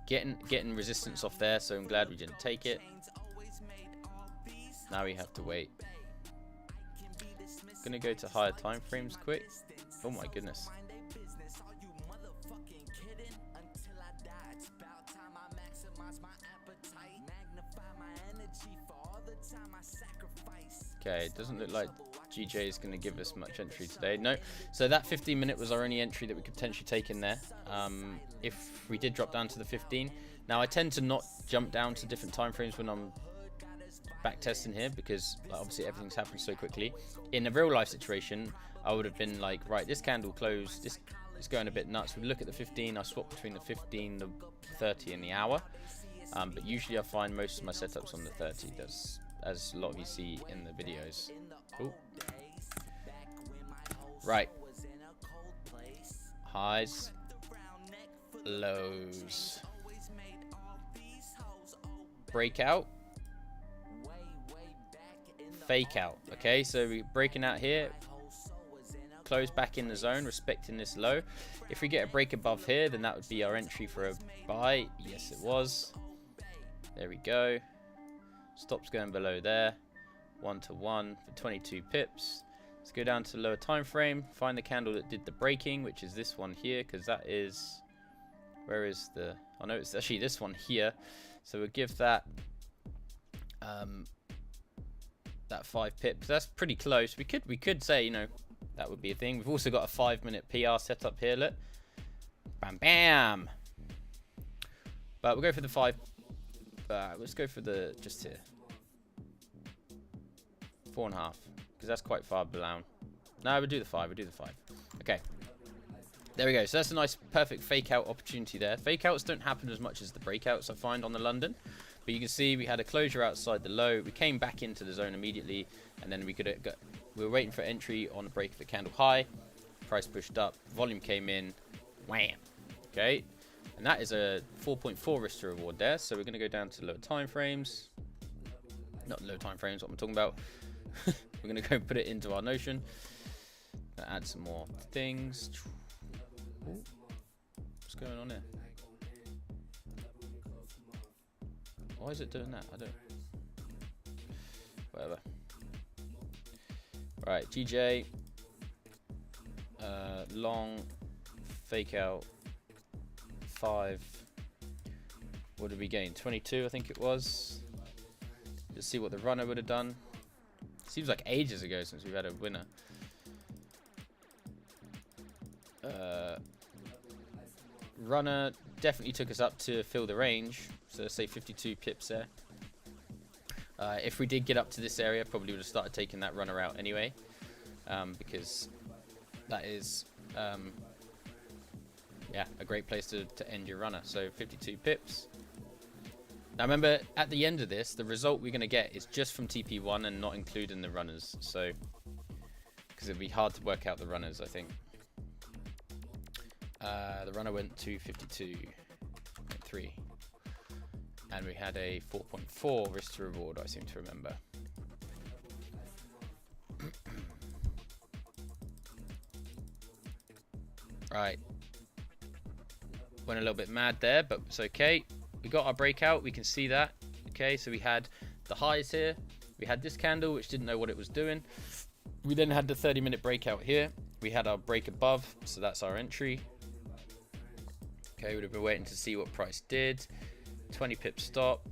Getting resistance off there, so I'm glad we didn't take it. Now we have to wait. Gonna go to higher time frames quick. Oh my goodness. Okay, it doesn't look like GJ is going to give us much entry today. No, so that 15-minute was our only entry that we could potentially take in there. If we did drop down to the 15. Now, I tend to not jump down to different time frames when I'm back testing here, because like, obviously everything's happened so quickly. In a real life situation, I would have been like, right, this candle closed, this is going a bit nuts. We look at the 15, I swap between the 15, the 30, and the hour. But usually I find most of my setups on the 30. That's as a lot of you see in the videos. Ooh. Right. Highs, lows, breakout, fake out. Okay, so we're breaking out here, close back in the zone, respecting this low. If we get a break above here, then that would be our entry for a buy. Yes, it was. There we go. Stops going below there. 1-to-1 for 22 pips. Let's go down to the lower time frame. Find the candle that did the breaking, which is this one here, because that is... Where is the... Oh no, it's actually this one here. So we'll give that... that 5 pips. That's pretty close. We could say, you know, that would be a thing. We've also got a 5-minute PR set up here. Look, bam, bam. But we'll go for the 5. Let's go for the just here 4.5, because that's quite far below. No, we'll do the 5. We'll do the 5. Okay. There we go. So that's a nice, perfect fake out opportunity there. Fake outs don't happen as much as the breakouts I find on the London. But you can see we had a closure outside the low. We came back into the zone immediately, and then we were waiting for entry on a break of the candle high. Price pushed up, volume came in, wham. Okay, and that is a 4.4 risk to reward there. So we're going to go down to lower time frames. Not low time frames, what I'm talking about. We're going to go put it into our Notion. Add some more things. Ooh. What's going on here? Why is it doing that? I don't... Whatever. Right, GJ. Long. Fake out. 5. What did we gain? 22, I think it was. Let's see what the runner would have done. Seems like ages ago since we've had a winner. Runner definitely took us up to fill the range. So let's say 52 pips there. If we did get up to this area, probably would have started taking that runner out anyway. Because that is, yeah, a great place to end your runner. So 52 pips. Now remember, at the end of this, the result we're going to get is just from TP1 and not including the runners. So, because it'd be hard to work out the runners, I think. The runner went to 52.3. And we had a 4.4 risk to reward, I seem to remember. Right. Went a little bit mad there, but it's okay. We got our breakout, we can see that. Okay, so we had the highs here. We had this candle, which didn't know what it was doing. We then had the 30-minute breakout here. We had our break above, so that's our entry. Okay, we'd have been waiting to see what price did. 20 pip stop.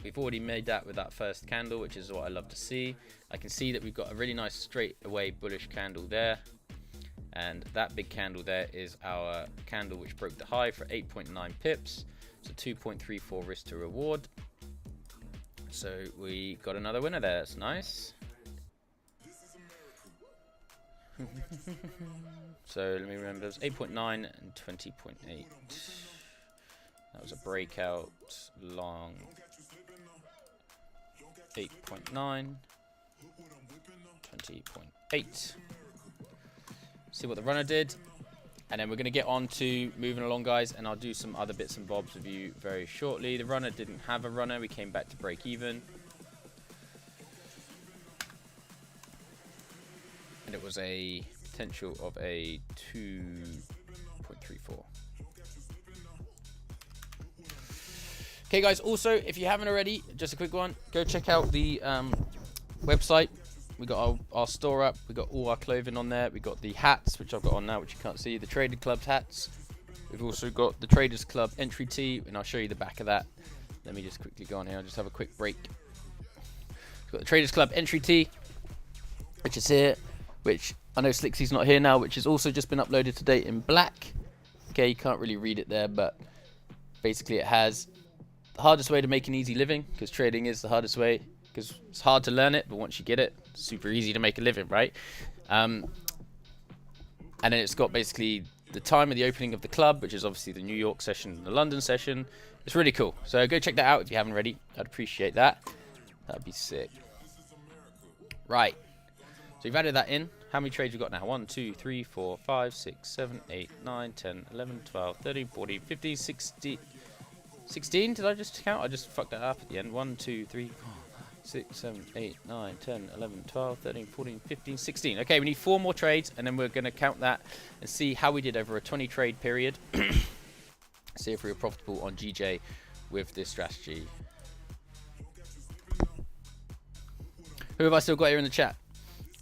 We've already made that with that first candle, which is what I love to see. I can see that we've got a really nice straight away bullish candle there. And that big candle there is our candle which broke the high for 8.9 pips. So 2.34 risk to reward. So we got another winner there. That's nice. So let me remember, it was 8.9 and 20.8. That was a breakout long 8.9, 20.8. See what the runner did, and then we're going to get on to moving along, guys, and I'll do some other bits and bobs with you very shortly. The runner didn't have a runner. We came back to break even. And it was a potential of a 2.34. Okay, guys, also, if you haven't already, just a quick one, go check out the website. We got our store up. We got all our clothing on there. We got the hats, which I've got on now, which you can't see. The Trader Club's hats. We've also got the Traders Club entry tee, and I'll show you the back of that. Let me just quickly go on here. I'll just have a quick break. We've got the Traders Club entry tee, which is here, which I know Slicksy's not here now, which has also just been uploaded today in black. Okay, you can't really read it there, but basically it has the hardest way to make an easy living, because trading is the hardest way, because it's hard to learn it, but once you get it, it's super easy to make a living, right? And then it's got basically the time of the opening of the club, which is obviously the New York session and the London session. It's really cool. So go check that out if you haven't already. I'd appreciate that. That'd be sick. Right. So you've added that in. How many trades we got now? 1, 2, 3, 4, 5, 6, 7, 8, 9, 10, 11, 12, 13, 14, 15, 16. 16? Did I just count? I just fucked that up at the end. 1, 2, 3, 4, 6, 7, 8, 9, 10, 11, 12, 13, 14, 15, 16. Okay, we need 4 more trades, and then we're going to count that and see how we did over a 20 trade period. See if we were profitable on GJ with this strategy. Who have I still got here in the chat?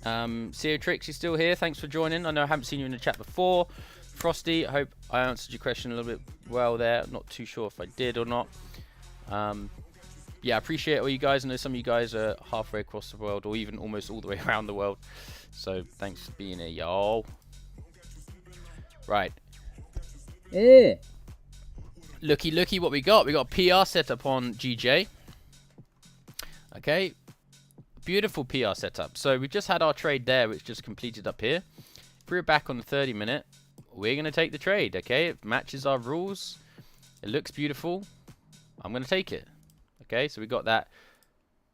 CEO Tricks, you still here? Thanks for joining. I know I haven't seen you in the chat before. Frosty, I hope I answered your question a little bit well there. Not too sure if I did or not. Yeah, I appreciate all you guys. I know some of you guys are halfway across the world or even almost all the way around the world. So thanks for being here, y'all. Right. Looky what we got. We got a PR setup on GJ. Okay. Beautiful PR setup. So we just had our trade there, which just completed up here. If we were back on the 30-minute, we're going to take the trade, okay? It matches our rules. It looks beautiful. I'm going to take it. Okay, so we got that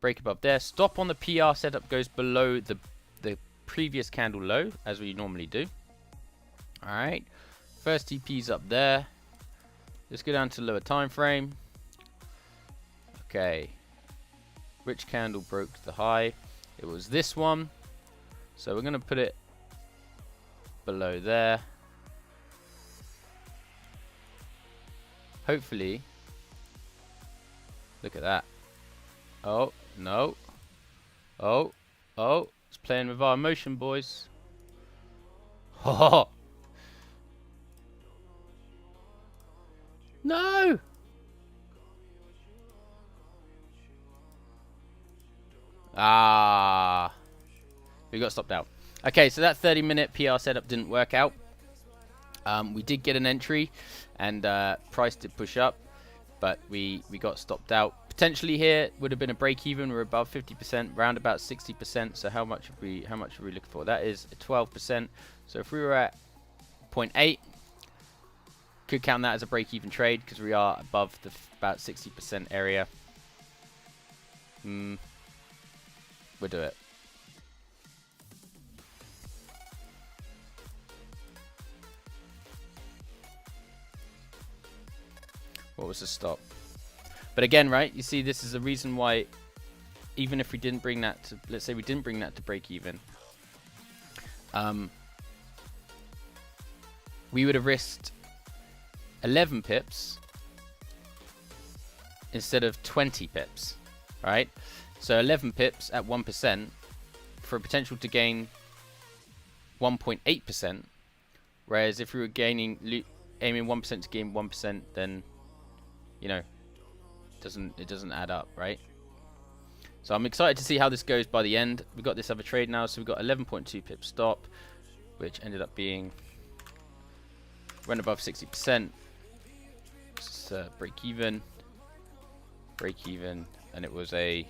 break above there. Stop on the PR setup goes below the previous candle low, as we normally do. All right. First TP's up there. Let's go down to the lower time frame. Okay. Which candle broke the high? It was this one. So we're going to put it below there. Hopefully. Look at that. Oh, no. Oh, it's playing with our emotion, boys. Oh. No. Ah. We got stopped out. Okay, so that 30-minute PR setup didn't work out. We did get an entry, and price did push up, but we got stopped out. Potentially here would have been a break even. We're above 50%, round about 60%. So how much are we looking for? That is 12%. So if we were at 0.8, could count that as a break even trade because we are above the about 60% area. We'll do it. What was the stop? But again, right, you see this is the reason why even if we didn't bring that to, let's say we didn't bring that to break even, we would have risked 11 pips instead of 20 pips, right? So 11 pips at 1% for a potential to gain 1.8%, whereas if we were aiming 1% to gain 1%, then, you know, it doesn't add up, right? So I'm excited to see how this goes by the end. We've got this other trade now, so we've got 11.2 pip stop, which ended up being run above 60%. It's, break even, and it was a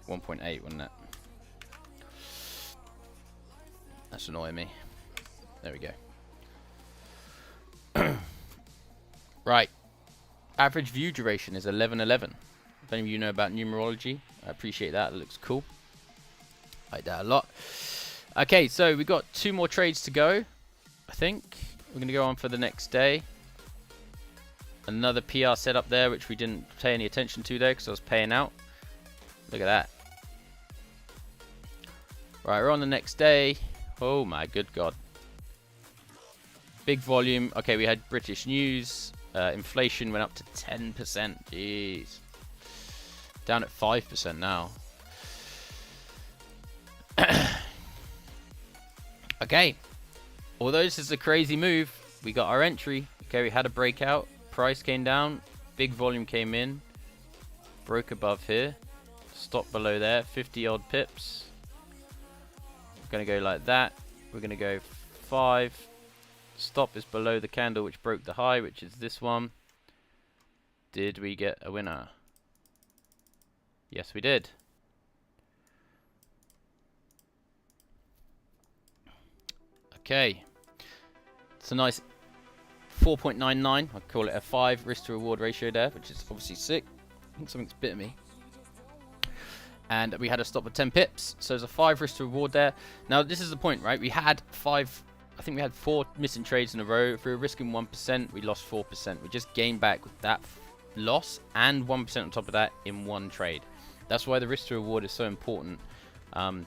1.8, wasn't it? That's annoying me. There we go. Right. Average view duration is 11:11. If any of you know about numerology, I appreciate that. It looks cool. I like that a lot. Okay, so we got 2 more trades to go. I think we're going to go on for the next day. Another PR setup there, which we didn't pay any attention to there because I was paying out. Look at that. Right, we're on the next day. Oh my good God. Big volume. Okay, we had British news. Inflation went up to 10%. Jeez. Down at 5% now. Okay. Although this is a crazy move, we got our entry. Okay, we had a breakout. Price came down. Big volume came in. Broke above here. Stop below there. 50 odd pips. We're going to go like that. We're going to go 5. Stop is below the candle which broke the high, which is this one. Did we get a winner? Yes, we did. Okay. It's a nice 4.99. I call it a 5 risk to reward ratio there, which is obviously sick. I think something's bitten me. And we had a stop of 10 pips, so there's a 5 risk to reward there. Now this is the point, right? We had 5. I think we had 4 missing trades in a row. If we were risking 1%, we lost 4%. We just gained back that loss and 1% on top of that in one trade. That's why the risk to reward is so important. And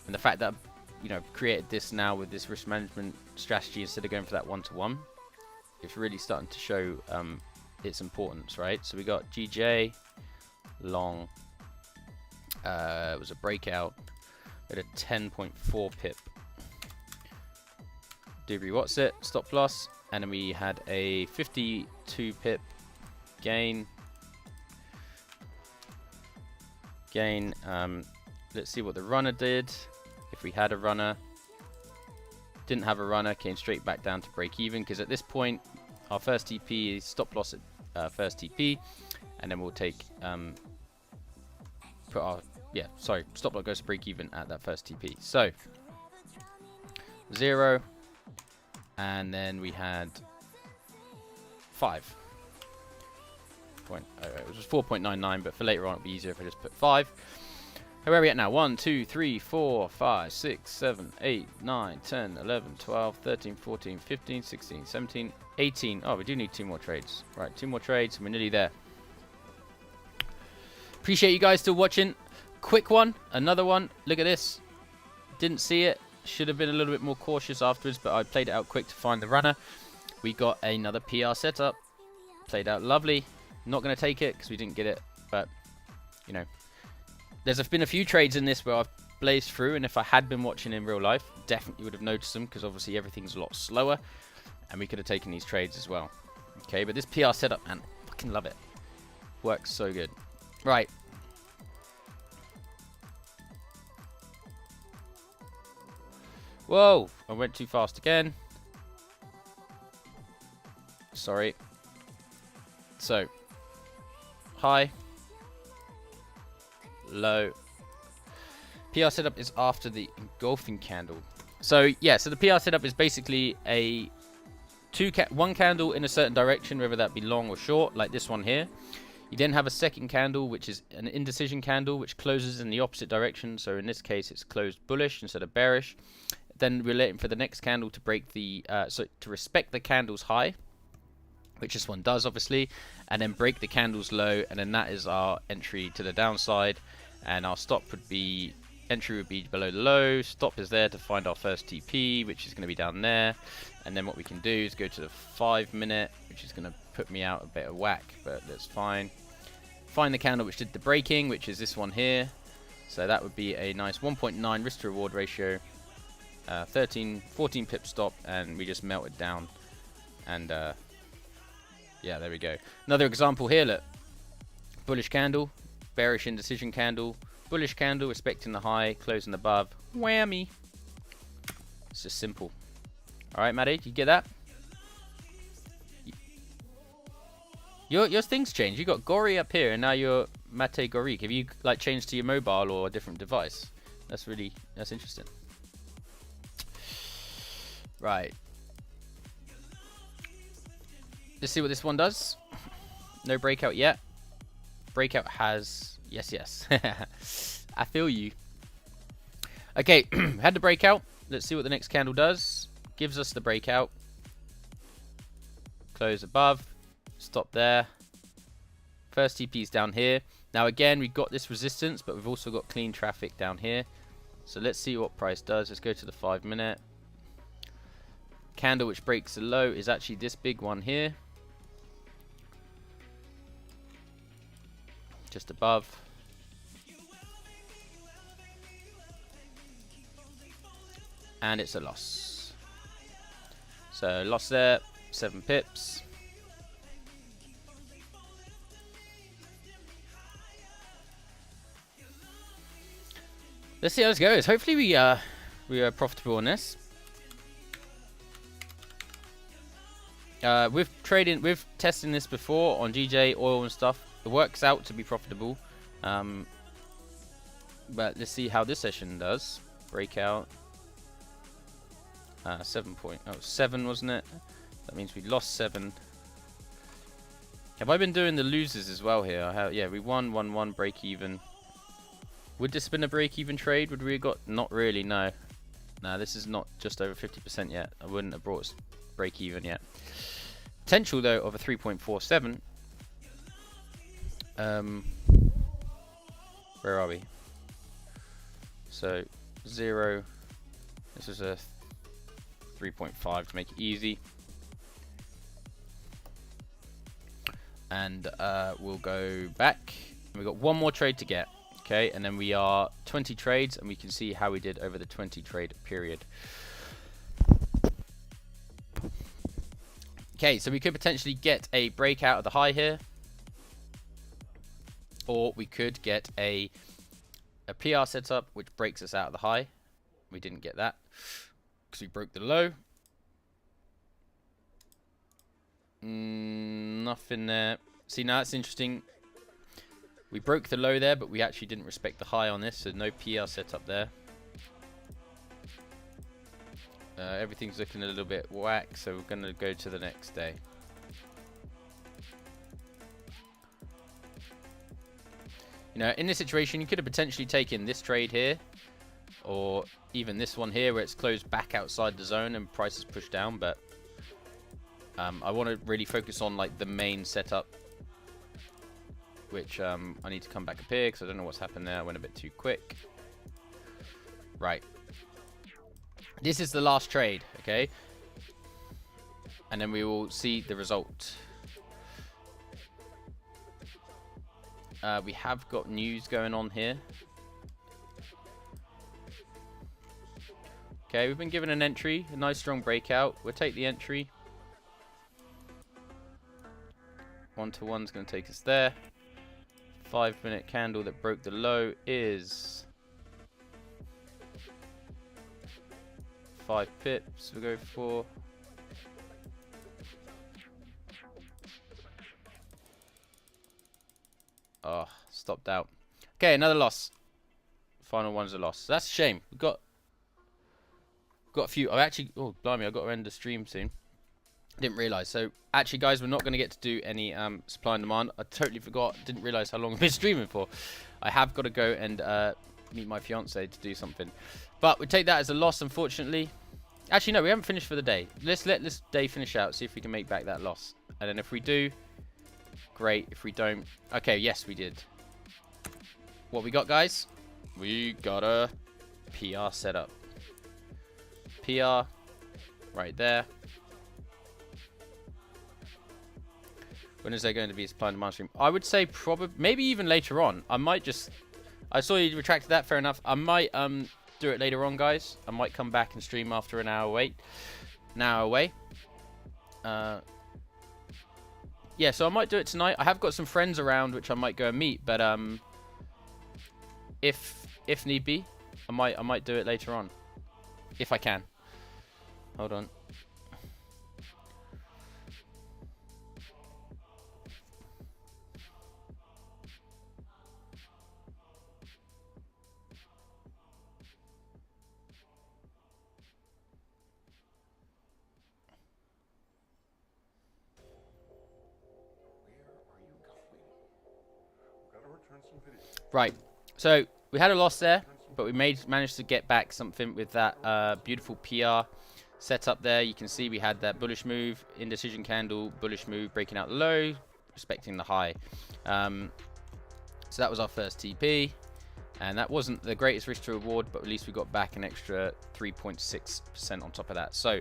the fact that, you know, created this now with this risk management strategy instead of going for that one-to-one, it's really starting to show its importance, right? So we got GJ long. It was a breakout at a 10.4 pip. Debris what's it? Stop loss. And then we had a 52 pip gain. Let's see what the runner did. If we had a runner. Didn't have a runner. Came straight back down to break even. Because at this point, our first TP is stop loss at first TP. And then we'll take... stop loss goes to break even at that first TP. So, 0. And then we had 5. It was 4.99, but for later on it'll be easier if I just put 5. Where are we at now? 1, 2, 3, 4, 5, 6, 7, 8, 9, 10, 11, 12, 13, 14, 15, 16, 17, 18. Oh, we do need 2 more trades. Right, 2 more trades and we're nearly there. Appreciate you guys still watching. Quick one, another one. Look at this. Didn't see it. Should have been a little bit more cautious afterwards, but I played it out quick to find the runner. We got another PR setup. Played out lovely. Not going to take it because we didn't get it, but, you know. There's been a few trades in this where I've blazed through, and if I had been watching in real life, definitely would have noticed them because obviously everything's a lot slower, and we could have taken these trades as well. Okay, but this PR setup, man, fucking love it. Works so good. Right. Whoa, I went too fast again. Sorry. So, high, low. PR setup is after the engulfing candle. So, yeah, so the PR setup is basically a one candle in a certain direction, whether that be long or short, like this one here. You then have a second candle, which is an indecision candle, which closes in the opposite direction. So in this case, it's closed bullish instead of bearish. Then we're waiting for the next candle to break the, to respect the candle's high, which this one does obviously, and then break the candle's low, and then that is our entry to the downside, and our stop would be, entry would be below the low, stop is there to find our first TP, which is going to be down there, and then what we can do is go to the 5 minute, which is going to put me out a bit of whack, but that's fine. Find the candle which did the breaking, which is this one here, so that would be a nice 1.9 risk to reward ratio. 14 pip stop, and we just melted down, and yeah, there we go. Another example here, look, bullish candle, bearish indecision candle, bullish candle respecting the high, closing above, whammy. It's just simple. Alright, Maddie, did you get that? Your things changed. You got Gori up here, and now you're Mate Gorik. Have you like changed to your mobile or a different device? That's interesting. Right. Let's see what this one does. No breakout yet. Breakout has... Yes. I feel you. Okay, had the breakout. Let's see what the next candle does. Gives us the breakout. Close above. Stop there. First TP is down here. Now again, we've got this resistance, but we've also got clean traffic down here. So let's see what price does. Let's go to the 5 minute. Candle which breaks the low is actually this big one here, just above. And it's a loss. So loss there, 7 pips. Let's see how this goes. Hopefully we are profitable on this. We've testing this before on GJ, oil and stuff. It works out to be profitable. But let's see how this session does. Breakout. 7.07 wasn't it? That means we lost 7. Have I been doing the losers as well here? Yeah, we won, break even. Would this have been a break even trade? Would we have got? Not really, no. No, this is not just over 50% yet. I wouldn't have brought us break even yet. Potential though of a 3.47. Where are we? So 0. This is a 3.5 to make it easy. And we'll go back. We've got one more trade to get. Okay, and then we are 20 trades, and we can see how we did over the 20 trade period. Okay, so we could potentially get a breakout of the high here, or we could get a PR setup which breaks us out of the high. We didn't get that because we broke the low. Nothing there. See, now that's interesting. We broke the low there, but we actually didn't respect the high on this, so no PR setup there. Everything's looking a little bit whack, so we're going to go to the next day. You know, in this situation, you could have potentially taken this trade here, or even this one here, where it's closed back outside the zone and price is pushed down, but I want to really focus on like the main setup, which I need to come back up here because I don't know what's happened there. I went a bit too quick. Right. This is the last trade, okay? And then we will see the result. We have got news going on here. Okay, we've been given an entry, a nice strong breakout. We'll take the entry. 1-to-1 is going to take us there. 5-minute candle that broke the low is 5 pips. We'll go for. Oh, stopped out. Okay, another loss. Final one's a loss. That's a shame. We've got a few. I actually. Oh, blimey! I've got to end the stream soon. Didn't realize. So actually, guys, we're not going to get to do any supply and demand. I totally forgot. Didn't realize how long I've been streaming for. I have got to go and meet my fiance to do something. But we take that as a loss, unfortunately. Actually, no, we haven't finished for the day. Let's let this day finish out. See if we can make back that loss. And then if we do, great. If we don't, okay, yes, we did. What we got, guys? We got a PR setup. PR right there. When is there going to be a supply and demand stream? I would say probably, maybe even later on. I might just, I saw you retracted that, fair enough. I might do it later on, guys. I might come back and stream after an hour away. Yeah, so I might do it tonight. I have got some friends around which I might go and meet, but if need be, I might do it later on. If I can. Hold on. Right, so we had a loss there, but we managed to get back something with that beautiful PR setup there. You can see we had that bullish move, indecision candle, bullish move, breaking out the low, respecting the high. So that was our first TP, and that wasn't the greatest risk to reward, but at least we got back an extra 3.6% on top of that. So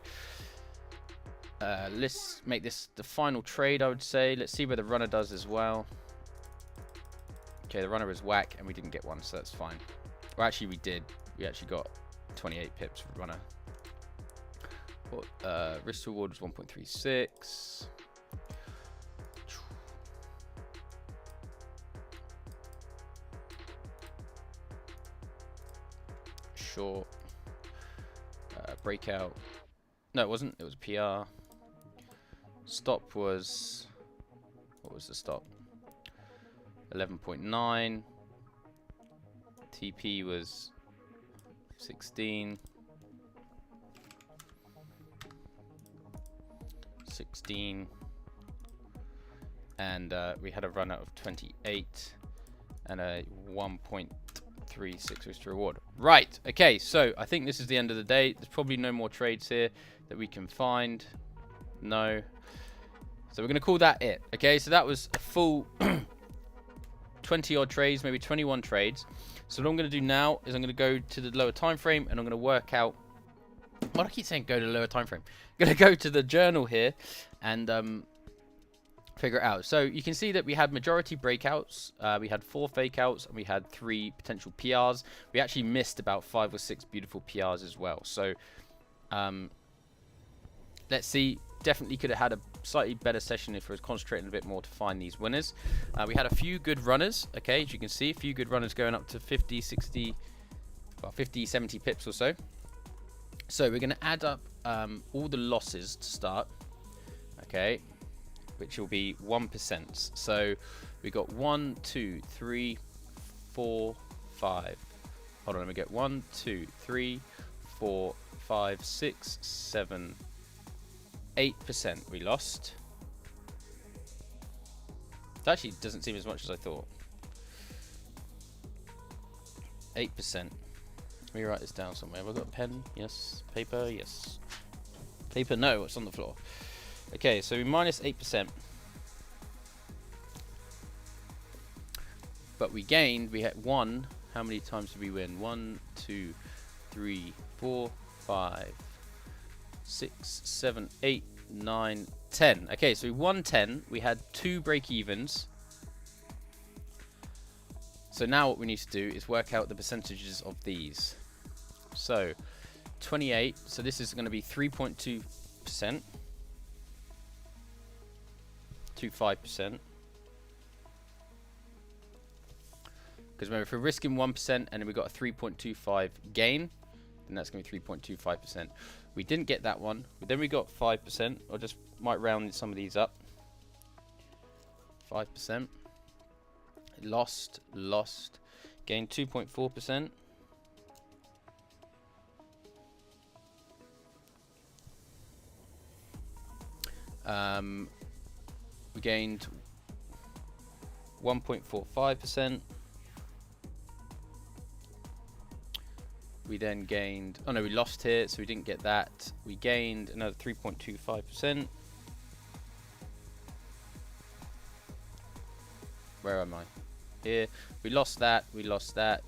let's make this the final trade, I would say. Let's see where the runner does as well. Okay, the runner was whack, and we didn't get one, so that's fine. Well, actually, we did. We actually got 28 pips for the runner. Risk to reward was 1.36. Short. Breakout. No, it wasn't. It was PR. Stop was... What was the stop? 11.9. TP was 16. 16. And we had a runner of 28 and a 1.36 risk to reward. Right, okay, so I think this is the end of the day. There's probably no more trades here that we can find. No. So we're going to call that it. Okay, so that was a full 20 odd trades, maybe 21 trades. So what I'm going to do now is I'm going to go to the lower time frame and I'm going to work out. Why do I keep saying go to the lower time frame? I'm going to go to the journal here and figure it out. So you can see that we had majority breakouts, we had 4 fake outs, and we had 3 potential PRs. We actually missed about 5 or 6 beautiful PRs as well. So let's see. Definitely could have had a slightly better session if we was concentrating a bit more to find these winners. We had a few good runners, okay, as you can see, a few good runners going up to 50, 60, well, 50, 70 pips or so. So we're going to add up all the losses to start, okay, which will be 1%. So we got 1, 2, 3, 4, 5. Hold on, let me get 1, 2, 3, 4, 5, 6, 7, 8% we lost. That actually doesn't seem as much as I thought. 8%. Let me write this down somewhere. Have I got a pen? Yes. Paper? Yes. Paper? No, it's on the floor. Okay, so we minus 8%. But we gained, we had 1. How many times did we win? 1, 2, 3, 4, 5, 6, 7, 8, 9, 10. Okay, so we won 10. We had 2 break-evens. So now what we need to do is work out the percentages of these. So 28. So this is going to be 3.2%. 25%. Because remember, if we're risking 1% and then we got a 3.25 gain, then that's going to be 3.25%. We didn't get that one. But then we got 5%. I just might round some of these up. 5%. Lost. Gained 2.4%. We gained 1.45%. We then gained, oh no, we lost here, so we didn't get that. We gained another 3.25%. Where am I? Here. We lost that, we lost that.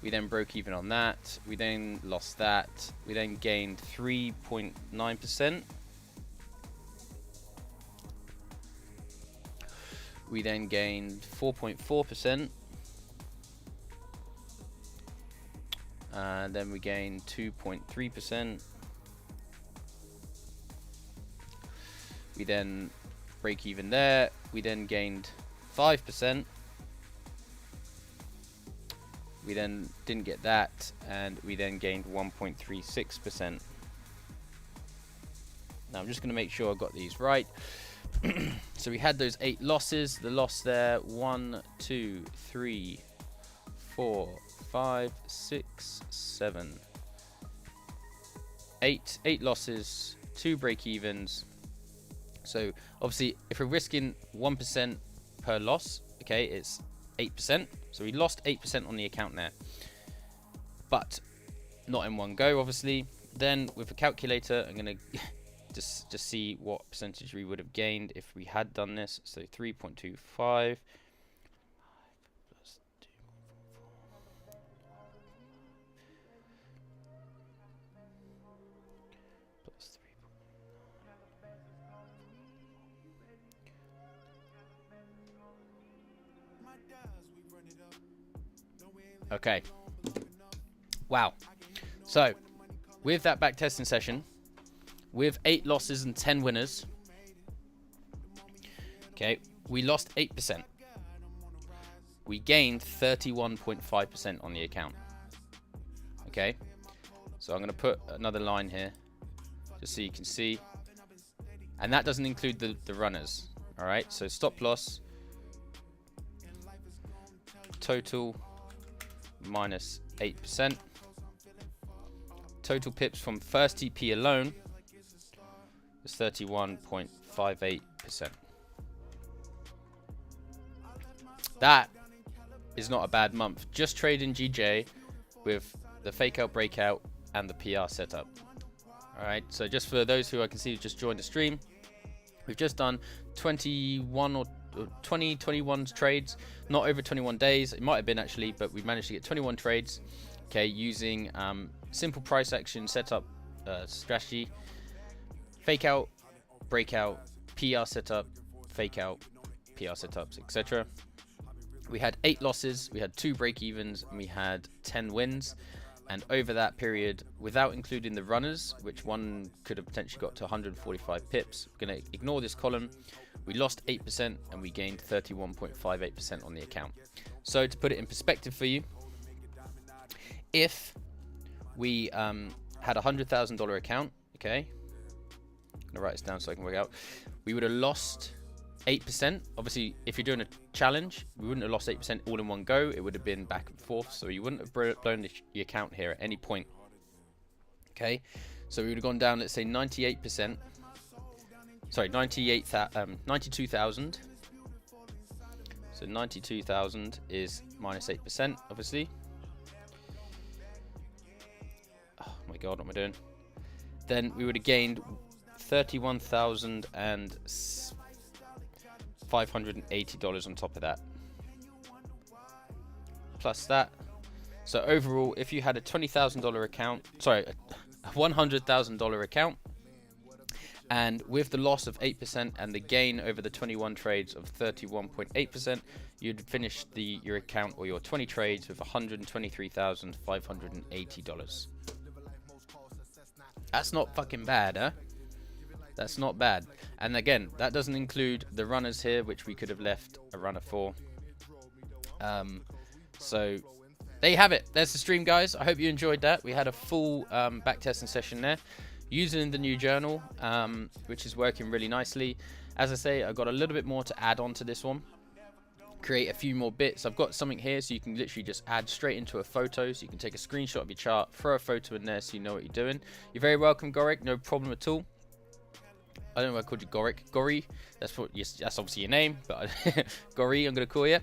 We then broke even on that. We then lost that. We then gained 3.9%. We then gained 4.4%. And then we gained 2.3%. We then break even there. We then gained 5%. We then didn't get that, and we then gained 1.36%. Now I'm just going to make sure I got these right. So we had those 8 losses. The loss there, 1, 2, 3, 4, 5, 6, 7, 8. 8 losses, 2 break-evens. So obviously, if we're risking 1% per loss, okay, it's 8%. So we lost 8% on the account there, but not in one go, obviously. Then with a calculator, I'm gonna just see what percentage we would have gained if we had done this. So 3.25. Okay. Wow. So, with that backtesting session, with 8 losses and 10 winners, okay, we lost 8%. We gained 31.5% on the account. Okay. So I'm going to put another line here, just so you can see. And that doesn't include the runners. Alright, so stop loss, total, minus 8%. Total pips from first TP alone is 31.58%. That is not a bad month. Just trading GJ with the fake out, breakout, and the PR setup. Alright, so just for those who I can see who just joined the stream, we've just done 21 or 21 trades, not over 21 days. It might have been actually, but we managed to get 21 trades. Okay, using simple price action setup strategy, fake out, breakout, PR setup, fake out, PR setups, etc. We had 8 losses, we had 2 break evens, and we had 10 wins. And over that period, without including the runners, which one could have potentially got to 145 pips, we're going to ignore this column. We lost 8% and we gained 31.58% on the account. So to put it in perspective for you, if we had a $100,000 account, okay, I'm going to write this down so I can work out, we would have lost 8%. Obviously, if you're doing a challenge, we wouldn't have lost 8% all in one go. It would have been back and forth, so you wouldn't have blown the account here at any point. Okay, so we would have gone down, let's say 98%. Sorry, 92,000. So 92,000 is minus 8%, obviously. Oh my god, what am I doing? Then we would have gained 31,580 on top of that, plus that. So overall, if you had a $20,000 account, sorry, a $100,000 account, and with the loss of 8% and the gain over the 21 trades of 31.8%, you'd finish your account or your 20 trades with $123,580. That's not fucking bad, huh? That's not bad. And again, that doesn't include the runners here, which we could have left a runner for. So there you have it. There's the stream, guys. I hope you enjoyed that. We had a full backtesting session there using the new journal, which is working really nicely. As I say, I've got a little bit more to add on to this one. Create a few more bits. I've got something here so you can literally just add straight into a photo, so you can take a screenshot of your chart, throw a photo in there so you know what you're doing. You're very welcome, Goric. No problem at all. I don't know why I called you Goric. Gori, that's obviously your name, but Gori, I'm going to call you.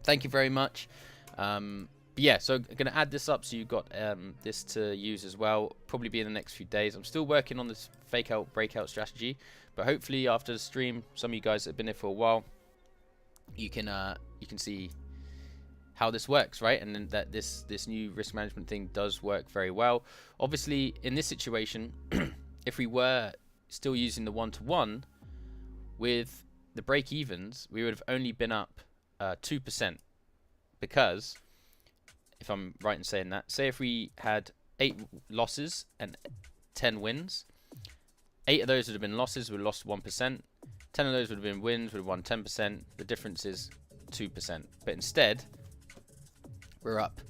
Thank you very much. But yeah, so I'm going to add this up so you've got this to use as well. Probably be in the next few days. I'm still working on this fake out, breakout strategy, but hopefully after the stream, some of you guys that have been here for a while, you can see how this works, right? And then that this new risk management thing does work very well. Obviously, in this situation, if we were still using the 1-to-1 with the break evens, we would have only been up 2%, because if I'm right in saying that, say if we had 8 losses and 10 wins, 8 of those would have been losses, would have lost 1%. 10 of those would have been wins, would have won 10%. The difference is 2%. But instead, we're up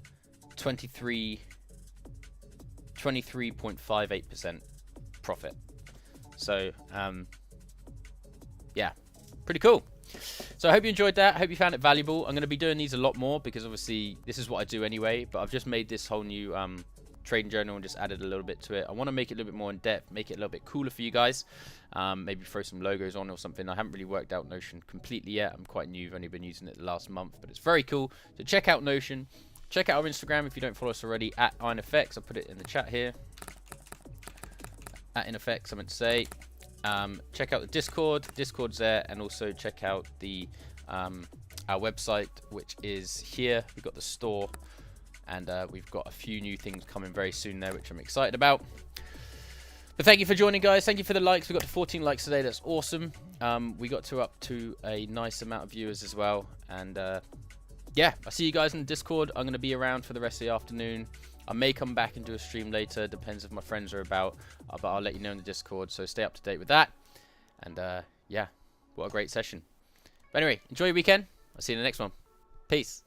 23.58% profit. So, yeah, pretty cool. So I hope you enjoyed that. I hope you found it valuable. I'm going to be doing these a lot more because obviously this is what I do anyway. But I've just made this whole new trading journal and just added a little bit to it. I want to make it a little bit more in depth, make it a little bit cooler for you guys. Maybe throw some logos on or something. I haven't really worked out Notion completely yet. I'm quite new. I've only been using it the last month, but it's very cool. So check out Notion. Check out our Instagram if you don't follow us already, at IronFX. I'll put it in the chat here. At IronFX, I meant to say. Check out the Discord's there, and also check out the our website, which is here. We've got the store, and we've got a few new things coming very soon there, which I'm excited about. But thank you for joining, guys. Thank you for the likes. We got to 14 likes today. That's awesome. We got to up to a nice amount of viewers as well. And yeah, I'll see you guys in the Discord. I'm going to be around for the rest of the afternoon. I may come back and do a stream later. Depends if my friends are about. But I'll let you know in the Discord. So stay up to date with that. And yeah, what a great session. But anyway, enjoy your weekend. I'll see you in the next one. Peace.